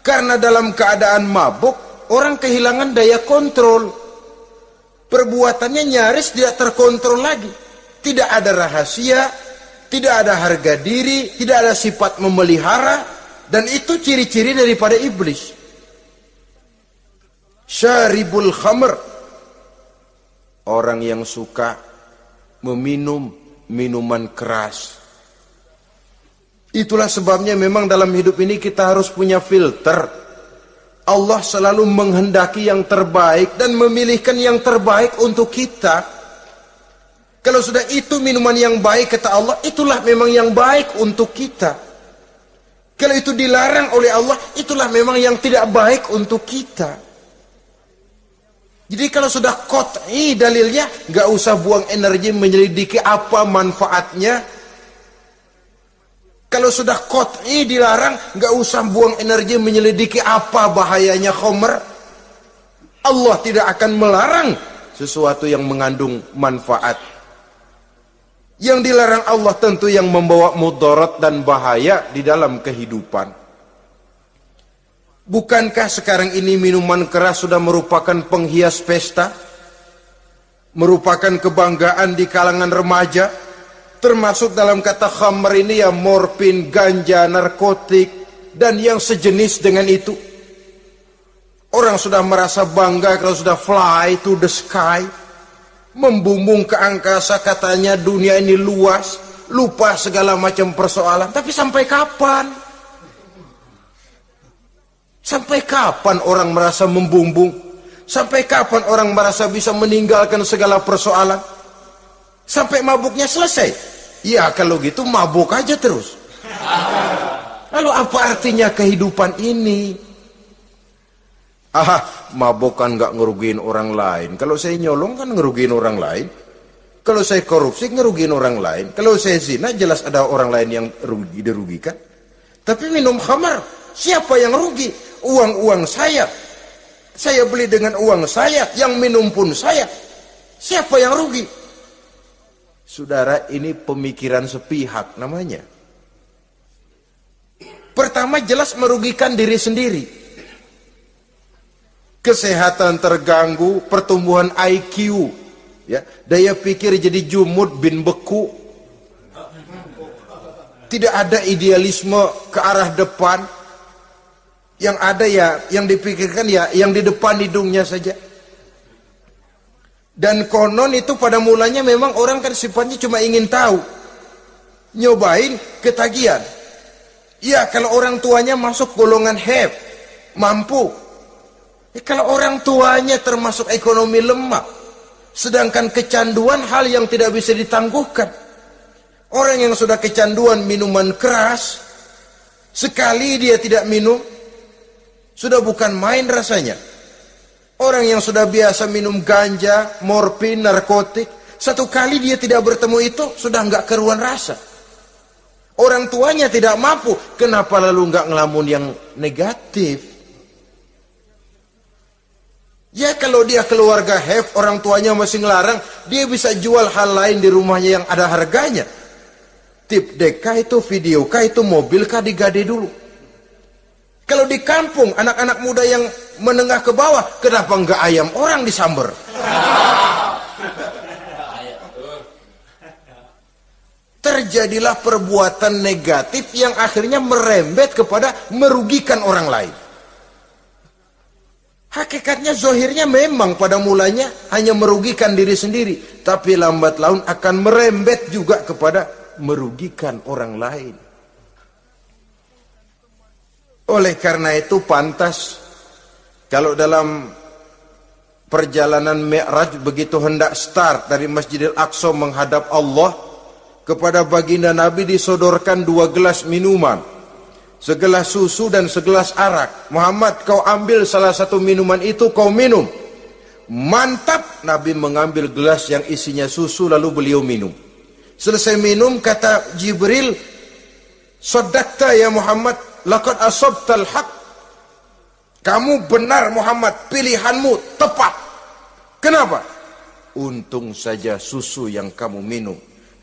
Karena dalam keadaan mabuk, orang kehilangan daya kontrol. Perbuatannya nyaris tidak terkontrol lagi. Tidak ada rahasia, tidak ada harga diri, tidak ada sifat memelihara, dan itu ciri-ciri daripada iblis. Syaribul khamr, orang yang suka meminum minuman keras. Itulah sebabnya memang dalam hidup ini kita harus punya filter. Allah selalu menghendaki yang terbaik dan memilihkan yang terbaik untuk kita. Kalau sudah itu minuman yang baik kata Allah, itulah memang yang baik untuk kita. Kalau itu dilarang oleh Allah, itulah memang yang tidak baik untuk kita. Jadi kalau sudah qat'i dalilnya, nggak usah buang energi menyelidiki apa manfaatnya. Kalau sudah qat'i dilarang, nggak usah buang energi menyelidiki apa bahayanya khamr. Allah tidak akan melarang sesuatu yang mengandung manfaat. Yang dilarang Allah tentu yang membawa mudarat dan bahaya di dalam kehidupan. Bukankah sekarang ini minuman keras sudah merupakan penghias pesta? Merupakan kebanggaan di kalangan remaja? Termasuk dalam kata khamr ini ya morfin, ganja, narkotik, dan yang sejenis dengan itu. Orang sudah merasa bangga kalau sudah fly to the sky. Membumbung ke angkasa, katanya dunia ini luas, lupa segala macam persoalan. Tapi sampai kapan? Sampai kapan orang merasa membumbung? Sampai kapan orang merasa bisa meninggalkan segala persoalan? Sampai mabuknya selesai? Ya kalau gitu mabuk aja terus. Lalu apa artinya kehidupan ini? Mabuk kan nggak ngerugiin orang lain. Kalau saya nyolong kan ngerugiin orang lain. Kalau saya korupsi ngerugiin orang lain. Kalau saya zina jelas ada orang lain yang dirugikan. Tapi minum khamar, siapa yang rugi? Uang-uang saya. Saya beli dengan uang saya, yang minum pun saya. Siapa yang rugi? Saudara, ini pemikiran sepihak namanya. Pertama jelas merugikan diri sendiri. Kesehatan terganggu, pertumbuhan IQ, ya, daya pikir jadi jumud bin beku. Tidak ada idealisme ke arah depan. Yang ada ya, yang dipikirkan ya, yang di depan hidungnya saja. Dan konon itu pada mulanya memang orang kan sifatnya cuma ingin tahu. Nyobain ketagihan. Ya kalau orang tuanya masuk golongan have, mampu. Ya, kalau orang tuanya termasuk ekonomi lemah, sedangkan kecanduan hal yang tidak bisa ditangguhkan. Orang yang sudah kecanduan minuman keras, sekali dia tidak minum, sudah bukan main rasanya. Orang yang sudah biasa minum ganja, morfin, narkotik, satu kali dia tidak bertemu itu, sudah nggak keruan rasa. Orang tuanya tidak mampu, kenapa lalu nggak ngelamun yang negatif? Ya kalau dia keluarga have, orang tuanya masih ngelarang, dia bisa jual hal lain di rumahnya yang ada harganya. Tip deka itu, video kah itu, mobil kah digade dulu. Kalau di kampung, anak-anak muda yang menengah ke bawah, kenapa nggak ayam orang disamber? Terjadilah perbuatan negatif yang akhirnya merembet kepada merugikan orang lain. Hakikatnya zahirnya memang pada mulanya hanya merugikan diri sendiri, tapi lambat laun akan merembet juga kepada merugikan orang lain. Oleh karena itu pantas kalau dalam perjalanan Mi'raj begitu hendak start dari Masjidil Aqsa menghadap Allah, kepada baginda Nabi disodorkan 2 gelas minuman, segelas susu dan segelas arak. Muhammad, kau ambil salah satu minuman itu, kau minum. Mantap. Nabi mengambil gelas yang isinya susu lalu beliau minum. Selesai minum kata Jibril, "Shaddaqta ya Muhammad, laqad asabtal haq." Kamu benar Muhammad, pilihanmu tepat. Kenapa? Untung saja susu yang kamu minum.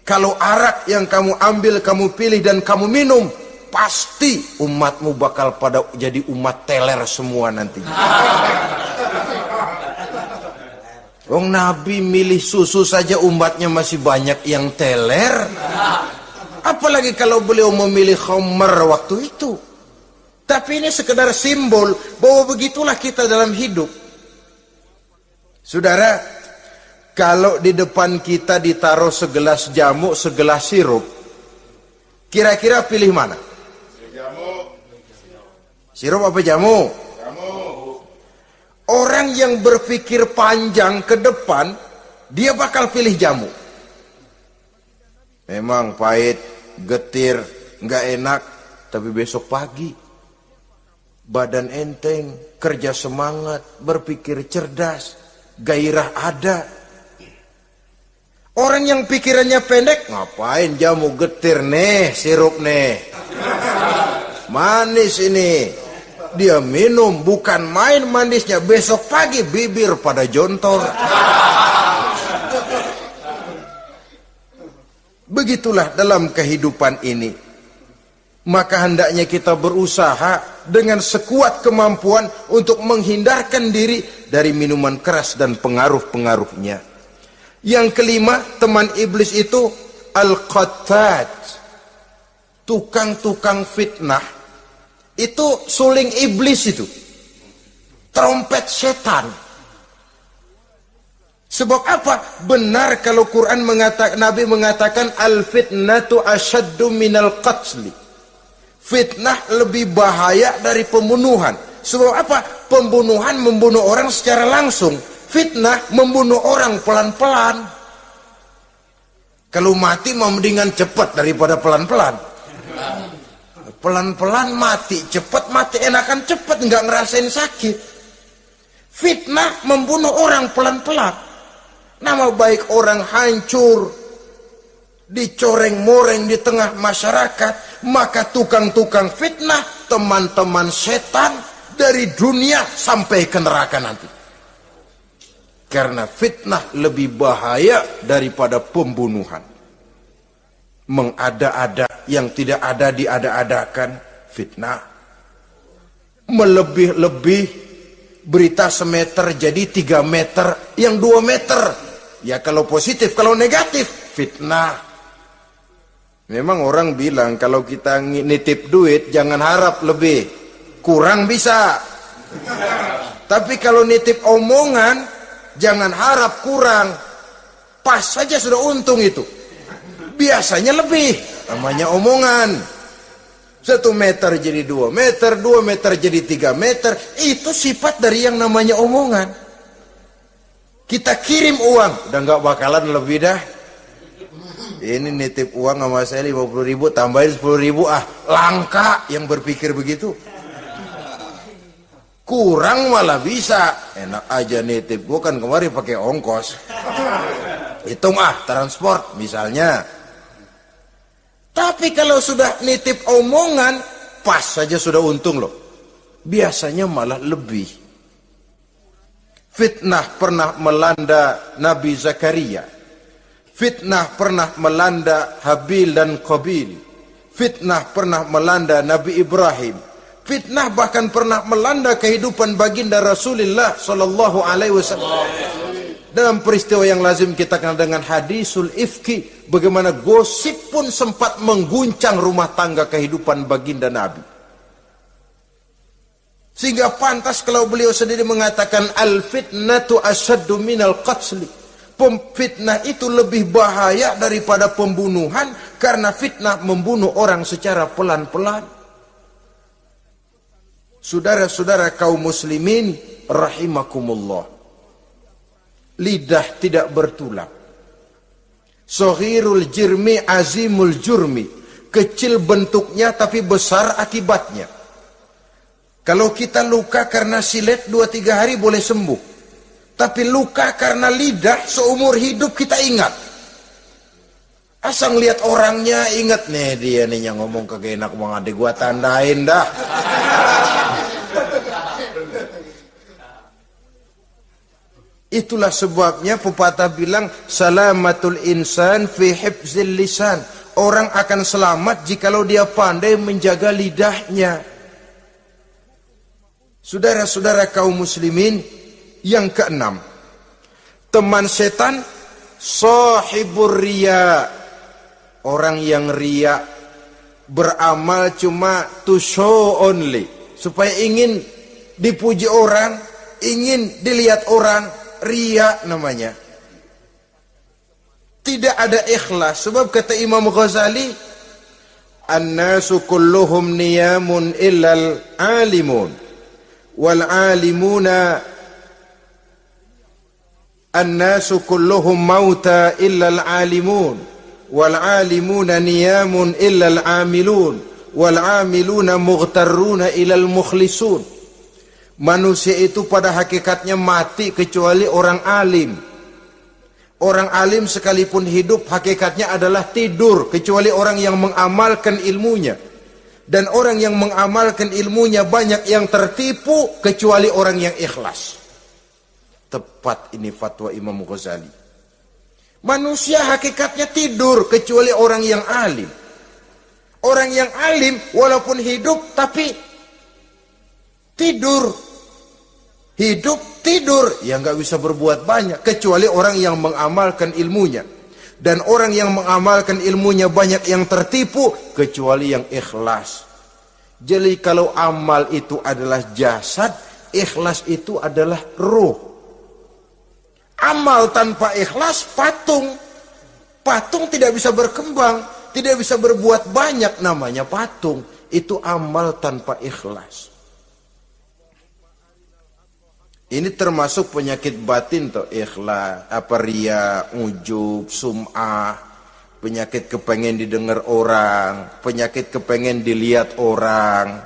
Kalau arak yang kamu ambil, kamu pilih dan kamu minum, pasti umatmu bakal pada jadi umat teler semua nanti. Wong Nabi milih susu saja umatnya masih banyak yang teler. Apalagi kalau beliau memilih khamr waktu itu. Tapi ini sekedar simbol bahwa begitulah kita dalam hidup. Saudara, kalau di depan kita ditaruh segelas jamu, segelas sirup, kira-kira pilih mana? Jamu. Sirup apa jamu? Jamu. Orang yang berpikir panjang ke depan, dia bakal pilih jamu. Memang pahit, getir, nggak enak, tapi besok pagi badan enteng, kerja semangat, berpikir cerdas, gairah ada. Orang yang pikirannya pendek, ngapain jamu getir nih, sirup nih, manis ini, dia minum, bukan main manisnya, besok pagi bibir pada jontor. Begitulah dalam kehidupan ini. Maka hendaknya kita berusaha dengan sekuat kemampuan untuk menghindarkan diri dari minuman keras dan pengaruh-pengaruhnya. Yang kelima, teman iblis itu al-qattat, tukang-tukang fitnah. Itu suling iblis itu, trompet setan. Sebab apa? Benar kalau Quran mengatakan, Nabi mengatakan al-fitnatu asyaddu minal qatli. Fitnah lebih bahaya dari pembunuhan. Sebab apa? Pembunuhan membunuh orang secara langsung. Fitnah membunuh orang pelan-pelan. Kalau mati mau mendingan cepat daripada pelan-pelan. Pelan-pelan mati, cepat mati, enakan cepat, nggak ngerasain sakit. Fitnah membunuh orang pelan-pelan. Nama baik orang hancur, dicoreng-moreng di tengah masyarakat. Maka tukang-tukang fitnah, teman-teman setan dari dunia sampai ke neraka nanti. Karena fitnah lebih bahaya daripada pembunuhan. Mengada-ada yang tidak ada diada-adakan, fitnah. Melebih-lebih, berita semeter jadi 3 meter, yang 2 meter. Ya kalau positif, kalau negatif, fitnah. Memang orang bilang kalau kita nitip duit jangan harap lebih, kurang bisa. Tapi kalau nitip omongan jangan harap kurang, pas saja sudah untung itu. Biasanya lebih, namanya omongan. 1 meter jadi 2 meter, 2 meter jadi 3 meter. Itu sifat dari yang namanya omongan. Kita kirim uang, udah nggak bakalan lebih dah. Ini nitip uang sama saya 50.000, tambahin 10.000, langka yang berpikir begitu. Kurang malah bisa. Enak aja nitip, gua kan kemarin pakai ongkos. Hitung transport misalnya. Tapi kalau sudah nitip omongan, pas saja sudah untung loh. Biasanya malah lebih. Fitnah pernah melanda Nabi Zakaria. Fitnah pernah melanda Habil dan Qabil. Fitnah pernah melanda Nabi Ibrahim. Fitnah bahkan pernah melanda kehidupan baginda Rasulullah sallallahu alaihi wasallam. Dalam peristiwa yang lazim kita kenal dengan hadisul ifki, bagaimana gosip pun sempat mengguncang rumah tangga kehidupan baginda Nabi. Sehingga pantas kalau beliau sendiri mengatakan al-fitnatu asyaddu minal qatli. Fitnah itu lebih bahaya daripada pembunuhan, karena fitnah membunuh orang secara pelan-pelan. Saudara-saudara kaum muslimin rahimakumullah. Lidah tidak bertulang. Soghirul jirmi azimul jurmi. Kecil bentuknya tapi besar akibatnya. Kalau kita luka karena silet 2-3 hari boleh sembuh. Tapi luka karena lidah seumur hidup kita ingat. Asal lihat orangnya ingat nih, dia nih yang ngomong kagak enak bang adik, gua tandain dah. Itulah sebabnya pepatah bilang salamatul insan fi hifzil lisan. Orang akan selamat jikalau dia pandai menjaga lidahnya. Saudara-saudara kaum muslimin, yang keenam, teman setan sahibur riya. Orang yang riya, beramal cuma to show only, supaya ingin dipuji orang, ingin dilihat orang. Riya namanya. Tidak ada ikhlas. Sebab kata Imam Ghazali, an-nasu kulluhum niyamun illal alimun wal alimuna, an-nasu kulluhum mauta illal alimun wal alimuna niyamun illal amilun wal amiluna mughtarruna ilal mukhlisun. Manusia itu pada hakikatnya mati kecuali orang alim. Orang alim sekalipun hidup hakikatnya adalah tidur, kecuali orang yang mengamalkan ilmunya. Dan orang yang mengamalkan ilmunya banyak yang tertipu kecuali orang yang ikhlas. Tepat ini fatwa Imam Ghazali. Manusia hakikatnya tidur kecuali orang yang alim. Orang yang alim walaupun hidup tapi tidur, hidup tidur, ya nggak bisa berbuat banyak kecuali orang yang mengamalkan ilmunya. Dan orang yang mengamalkan ilmunya banyak yang tertipu kecuali yang ikhlas. Jadi kalau amal itu adalah jasad, ikhlas itu adalah ruh. Amal tanpa ikhlas patung. Patung tidak bisa berkembang, tidak bisa berbuat banyak, namanya patung. Itu amal tanpa ikhlas. Ini termasuk penyakit batin toh, ikhlas, riya, ujub, sum'ah, penyakit kepengen didengar orang, penyakit kepengen dilihat orang.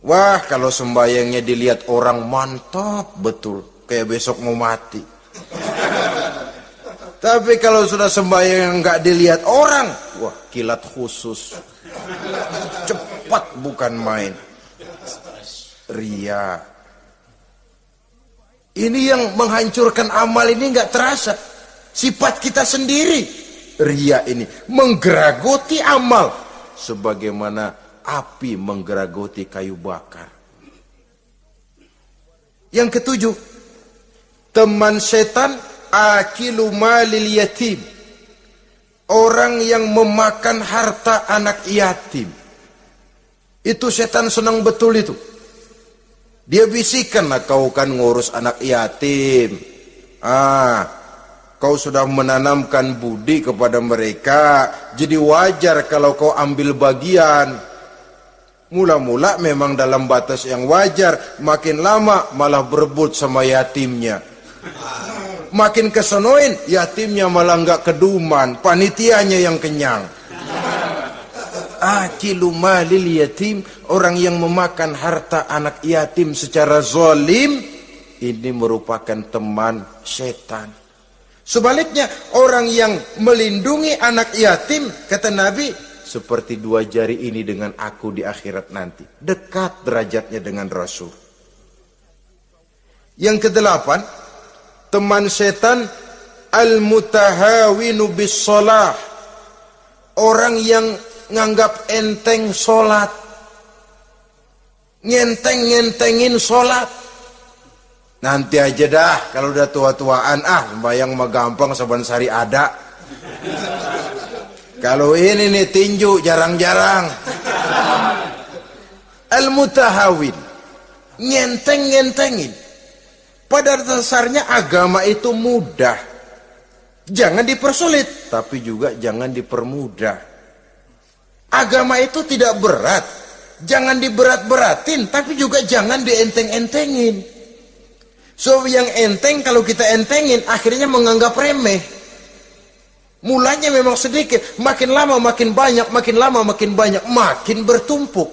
Wah, kalau sembayangnya dilihat orang mantap betul, kayak besok mau mati. Tapi kalau sudah sembayang nggak dilihat orang, wah kilat khusus, cepat bukan main. Riya. Ini yang menghancurkan amal ini nggak terasa. Sifat kita sendiri. Riya ini menggeragoti amal. Sebagaimana api menggeragoti kayu bakar. Yang ketujuh. Teman setan akilu malil yatim. Orang yang memakan harta anak yatim. Itu setan senang betul itu. Dia bisikan, lah kau kan ngurus anak yatim. kau sudah menanamkan budi kepada mereka, jadi wajar kalau kau ambil bagian. Mula-mula memang dalam batas yang wajar, makin lama malah berebut sama yatimnya. Makin kesonoin, yatimnya malah nggak keduman, panitianya yang kenyang. Akilu malil yatim, orang yang memakan harta anak yatim secara zalim, ini merupakan teman setan. Sebaliknya, orang yang melindungi anak yatim, kata Nabi, seperti dua jari ini dengan aku di akhirat nanti. Dekat derajatnya dengan Rasul. Yang kedelapan, teman setan al-mutahawinu bis shalah. Orang yang nganggap enteng sholat, ngenteng-ngentengin sholat. Nanti aja dah, kalau udah tua-tuaan, sembahyang mah gampang, saban sehari ada. Kalau ini nih tinju jarang-jarang. Al-mutahawin, ngenteng-ngentengin. Pada dasarnya agama itu mudah, jangan dipersulit, tapi juga jangan dipermudah. Agama itu tidak berat, jangan diberat-beratin, tapi juga jangan dienteng-entengin. So yang enteng kalau kita entengin akhirnya menganggap remeh. Mulanya memang sedikit, makin lama makin banyak, makin lama makin banyak, makin bertumpuk.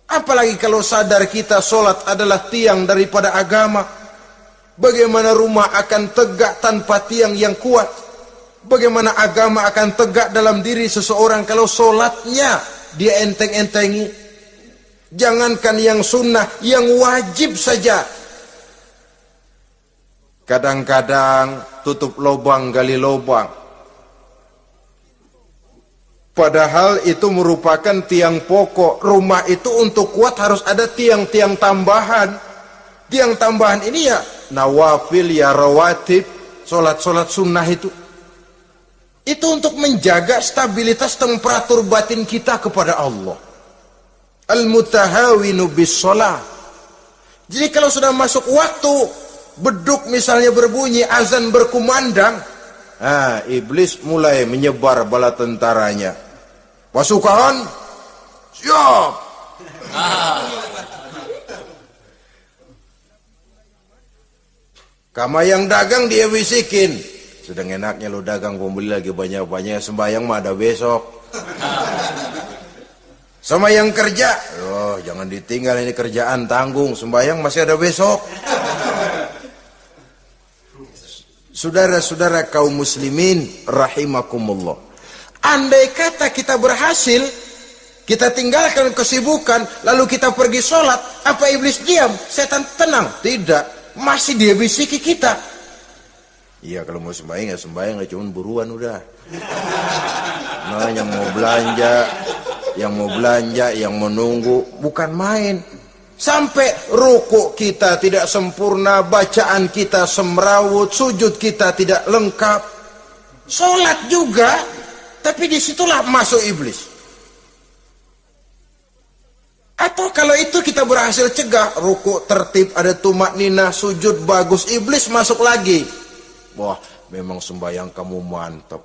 Apalagi kalau sadar kita sholat adalah tiang daripada agama. Bagaimana rumah akan tegak tanpa tiang yang kuat? Bagaimana agama akan tegak dalam diri seseorang kalau sholatnya dia enteng-entengi? Jangankan yang sunnah, yang wajib saja. Kadang-kadang tutup lubang gali lubang. Padahal itu merupakan tiang pokok. Rumah itu untuk kuat harus ada tiang-tiang tambahan. Tiang tambahan ini ya nawafil, ya rawatib, solat-solat sunnah itu. Itu untuk menjaga stabilitas temperatur batin kita kepada Allah. Al-mutahawinu bis shalah. Jadi kalau sudah masuk waktu beduk misalnya berbunyi, azan berkumandang, iblis mulai menyebar bala tentaranya. Pasukan, siap. Kama yang dagang dia bisikin, sedang enaknya lo dagang, pembeli lagi banyak-banyak, sembahyang mah ada besok. Sama yang kerja, jangan ditinggal ini kerjaan, tanggung, sembahyang masih ada besok. Saudara-saudara kaum muslimin rahimakumullah. Andai kata kita berhasil, kita tinggalkan kesibukan, lalu kita pergi sholat, apa iblis diam? Setan tenang? Tidak, masih dia bisiki kita. Iya, kalau mau sembahyang ya sembahyang, cuma buruan udah. Nah, yang mau belanja, yang menunggu, bukan main. Sampai ruku kita tidak sempurna, bacaan kita semrawut, sujud kita tidak lengkap, sholat juga, tapi disitulah masuk iblis. Atau kalau itu kita berhasil cegah, ruku tertib, ada tumakninah, sujud bagus, iblis masuk lagi. Wah, memang sembahyang kamu mantap,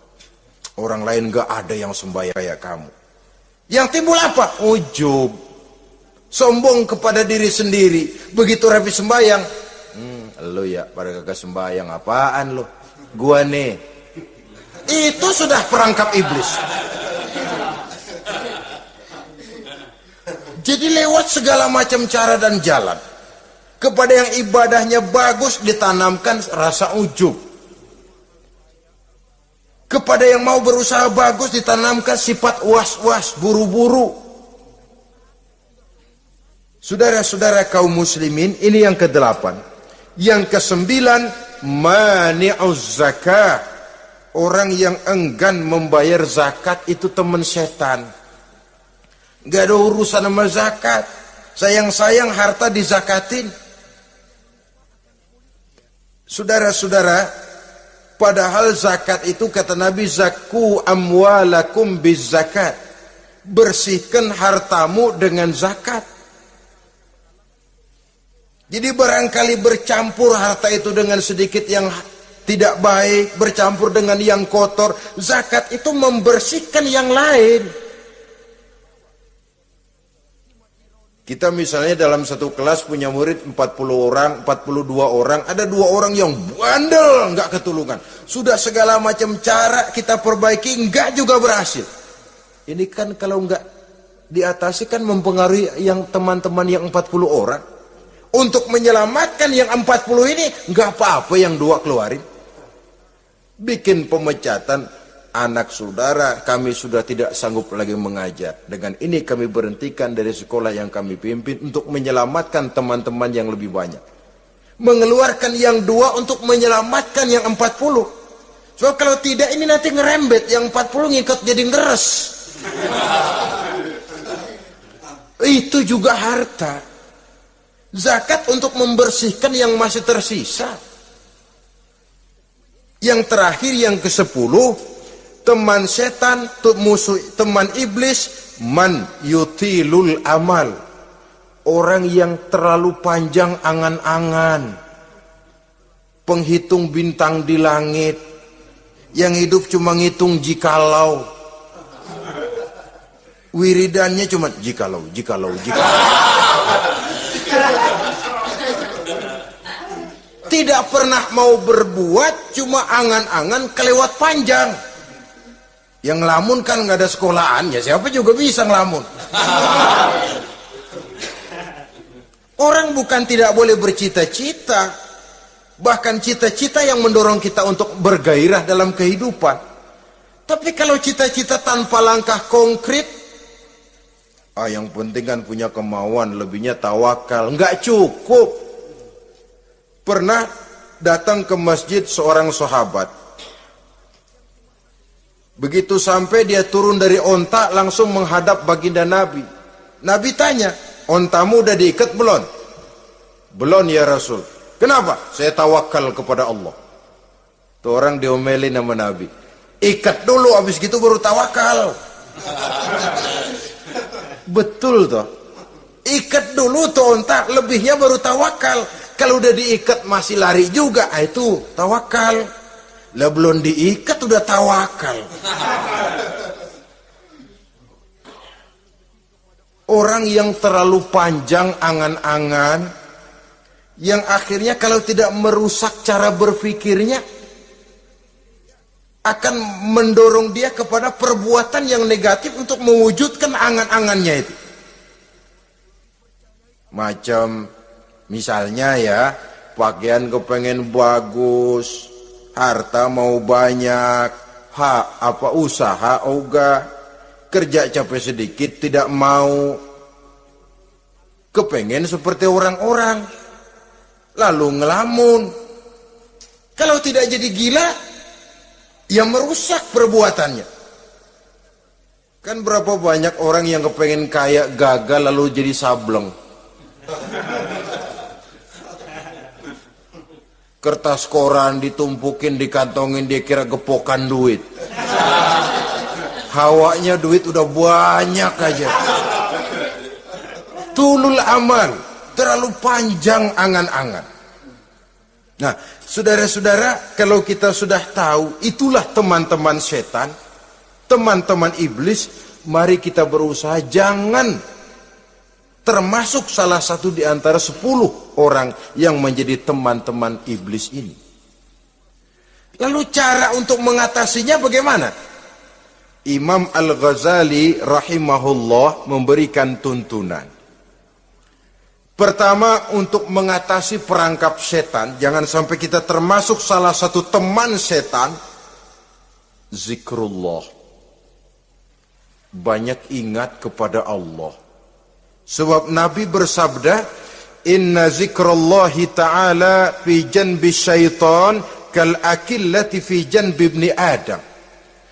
orang lain gak ada yang sembahyang kayak kamu. Yang timbul apa? Ujub, sombong kepada diri sendiri. Begitu rapi sembahyang, lu ya pada kagak sembahyang, apaan lu? Gua nih. Itu sudah perangkap iblis. Jadi lewat segala macam cara dan jalan, kepada yang ibadahnya bagus ditanamkan rasa ujub. Kepada yang mau berusaha bagus ditanamkan sifat was-was, buru-buru. Saudara-saudara kaum muslimin, ini yang ke-8. Yang ke-9, mani'uz zakah. Orang yang enggan membayar zakat itu teman setan. Gak ada urusan sama zakat. Sayang-sayang harta dizakatin. Saudara-saudara, padahal zakat itu kata Nabi, zakku amwalakum biz zakat. Bersihkan hartamu dengan zakat. Jadi barangkali bercampur harta itu dengan sedikit yang tidak baik, bercampur dengan yang kotor. Zakat itu membersihkan yang lain. Kita misalnya dalam satu kelas punya murid 40 orang, 42 orang, ada 2 orang yang bandel, nggak ketulungan. Sudah segala macam cara kita perbaiki, nggak juga berhasil. Ini kan kalau nggak diatasi kan mempengaruhi yang teman-teman yang 40 orang. Untuk menyelamatkan yang 40 ini, nggak apa-apa yang 2 keluarin. Bikin pemecatan. Anak saudara, kami sudah tidak sanggup lagi mengajar. Dengan ini kami berhentikan dari sekolah yang kami pimpin untuk menyelamatkan teman-teman yang lebih banyak. Mengeluarkan yang 2 untuk menyelamatkan yang 40. Sebab kalau tidak ini nanti ngerembet, yang 40 ngikut jadi ngeres. Itu juga harta. Zakat untuk membersihkan yang masih tersisa. Yang terakhir, yang ke-10, teman setan, musuh, teman iblis, man yutilul amal. Orang yang terlalu panjang angan-angan. Penghitung bintang di langit. Yang hidup cuma ngitung jikalau. Wiridannya cuma jikalau. Tidak pernah mau berbuat, cuma angan-angan kelewat panjang. Yang ngelamun kan nggak ada sekolahan, ya siapa juga bisa ngelamun. Orang bukan tidak boleh bercita-cita, bahkan cita-cita yang mendorong kita untuk bergairah dalam kehidupan. Tapi kalau cita-cita tanpa langkah konkret, yang penting kan punya kemauan, lebihnya tawakal, nggak cukup. Pernah datang ke masjid seorang sahabat. Begitu sampai dia turun dari onta langsung menghadap baginda Nabi. Nabi tanya, ontamu udah diikat belum? Belum ya Rasul. Kenapa? Saya tawakal kepada Allah. Tuh orang diomelin sama Nabi. Ikat dulu, habis gitu baru tawakal. Betul toh. Ikat dulu tuh onta, lebihnya baru tawakal. Kalau udah diikat masih lari juga, itu tawakal. Lah belum diikat udah tawakal. Orang yang terlalu panjang angan-angan, yang akhirnya kalau tidak merusak cara berpikirnya, akan mendorong dia kepada perbuatan yang negatif untuk mewujudkan angan-angannya itu. Macam misalnya ya, pakaian kepengen bagus, harta mau banyak, usaha ogah, kerja capek sedikit tidak mau, kepengen seperti orang-orang, lalu ngelamun. Kalau tidak jadi gila, ya merusak perbuatannya. Kan berapa banyak orang yang kepengen kaya gagal lalu jadi sableng. Kertas koran ditumpukin, dikantongin, dia kira gepokan duit. Hawanya duit udah banyak aja. Tulul amal, terlalu panjang angan-angan. Nah, saudara-saudara, kalau kita sudah tahu itulah teman-teman setan, teman-teman iblis, mari kita berusaha jangan termasuk salah satu di antara 10 orang yang menjadi teman-teman iblis ini. Lalu cara untuk mengatasinya bagaimana? Imam Al-Ghazali rahimahullah memberikan tuntunan. Pertama, untuk mengatasi perangkap setan, jangan sampai kita termasuk salah satu teman setan, zikrullah. Banyak ingat kepada Allah. Sebab Nabi bersabda, inna zikrallahi ta'ala fi janbi syaitan kal akillati fi janbi ibni Adam.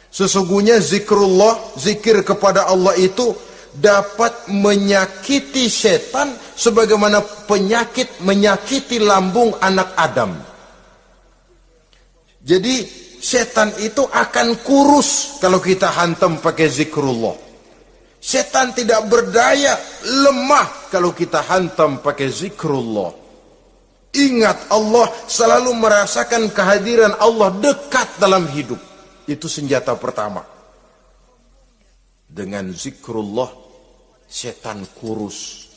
Sesungguhnya zikrullah, zikir kepada Allah itu dapat menyakiti setan sebagaimana penyakit menyakiti lambung anak Adam. Jadi setan itu akan kurus kalau kita hantam pakai zikrullah. Setan tidak berdaya, lemah kalau kita hantam pakai zikrullah. Ingat Allah, selalu merasakan kehadiran Allah dekat dalam hidup. Itu senjata pertama. Dengan zikrullah, setan kurus.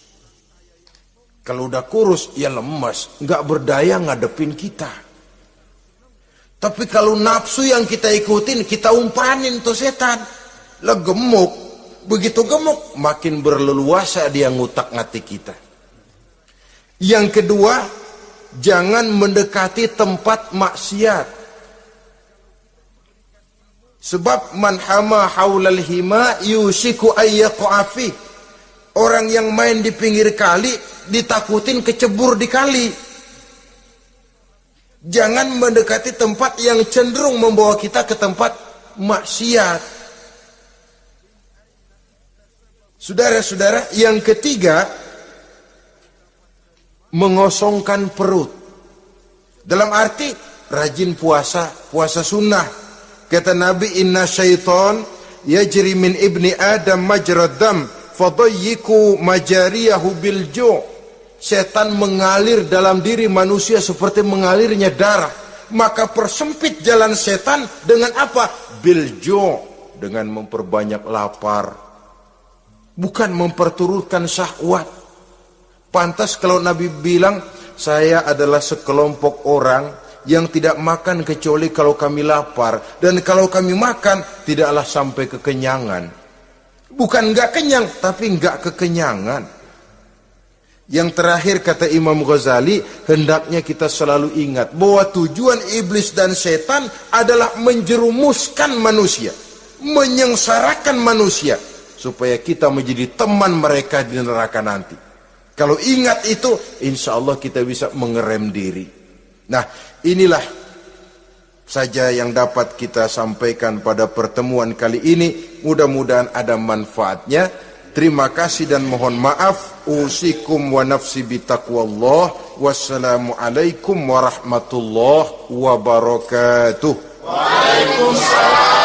Kalau udah kurus, ya lemas, nggak berdaya ngadepin kita. Tapi kalau nafsu yang kita ikutin, kita umpanin tuh setan. Lah gemuk. Begitu gemuk, makin berleluasa dia ngutak-ngatik kita. Yang kedua, jangan mendekati tempat maksiat. Sebab man hama haulal hima yusiku ayyaqa'a fi. Orang yang main di pinggir kali ditakutin kecebur di kali. Jangan mendekati tempat yang cenderung membawa kita ke tempat maksiat. Saudara-saudara, yang ketiga, mengosongkan perut. Dalam arti rajin puasa, puasa sunnah. Kata Nabi, inna syaitan yajri min ibni adam majrad dam fadayyiku majariyahu bil ju'. Setan mengalir dalam diri manusia seperti mengalirnya darah. Maka persempit jalan setan dengan apa? Bil ju', dengan memperbanyak lapar. Bukan memperturutkan syahwat. Pantas kalau Nabi bilang, saya adalah sekelompok orang yang tidak makan kecuali kalau kami lapar. Dan kalau kami makan, tidaklah sampai kekenyangan. Bukan enggak kenyang, tapi enggak kekenyangan. Yang terakhir kata Imam Ghazali, hendaknya kita selalu ingat bahwa tujuan iblis dan setan adalah menjerumuskan manusia, menyengsarakan manusia, supaya kita menjadi teman mereka di neraka nanti. Kalau ingat itu, insya Allah kita bisa mengerem diri. Nah, inilah saja yang dapat kita sampaikan pada pertemuan kali ini. Mudah-mudahan ada manfaatnya. Terima kasih dan mohon maaf. Usikum wa nafsi bitaqwallah. Wassalamualaikum warahmatullahi wabarakatuh. Waalaikumsalam.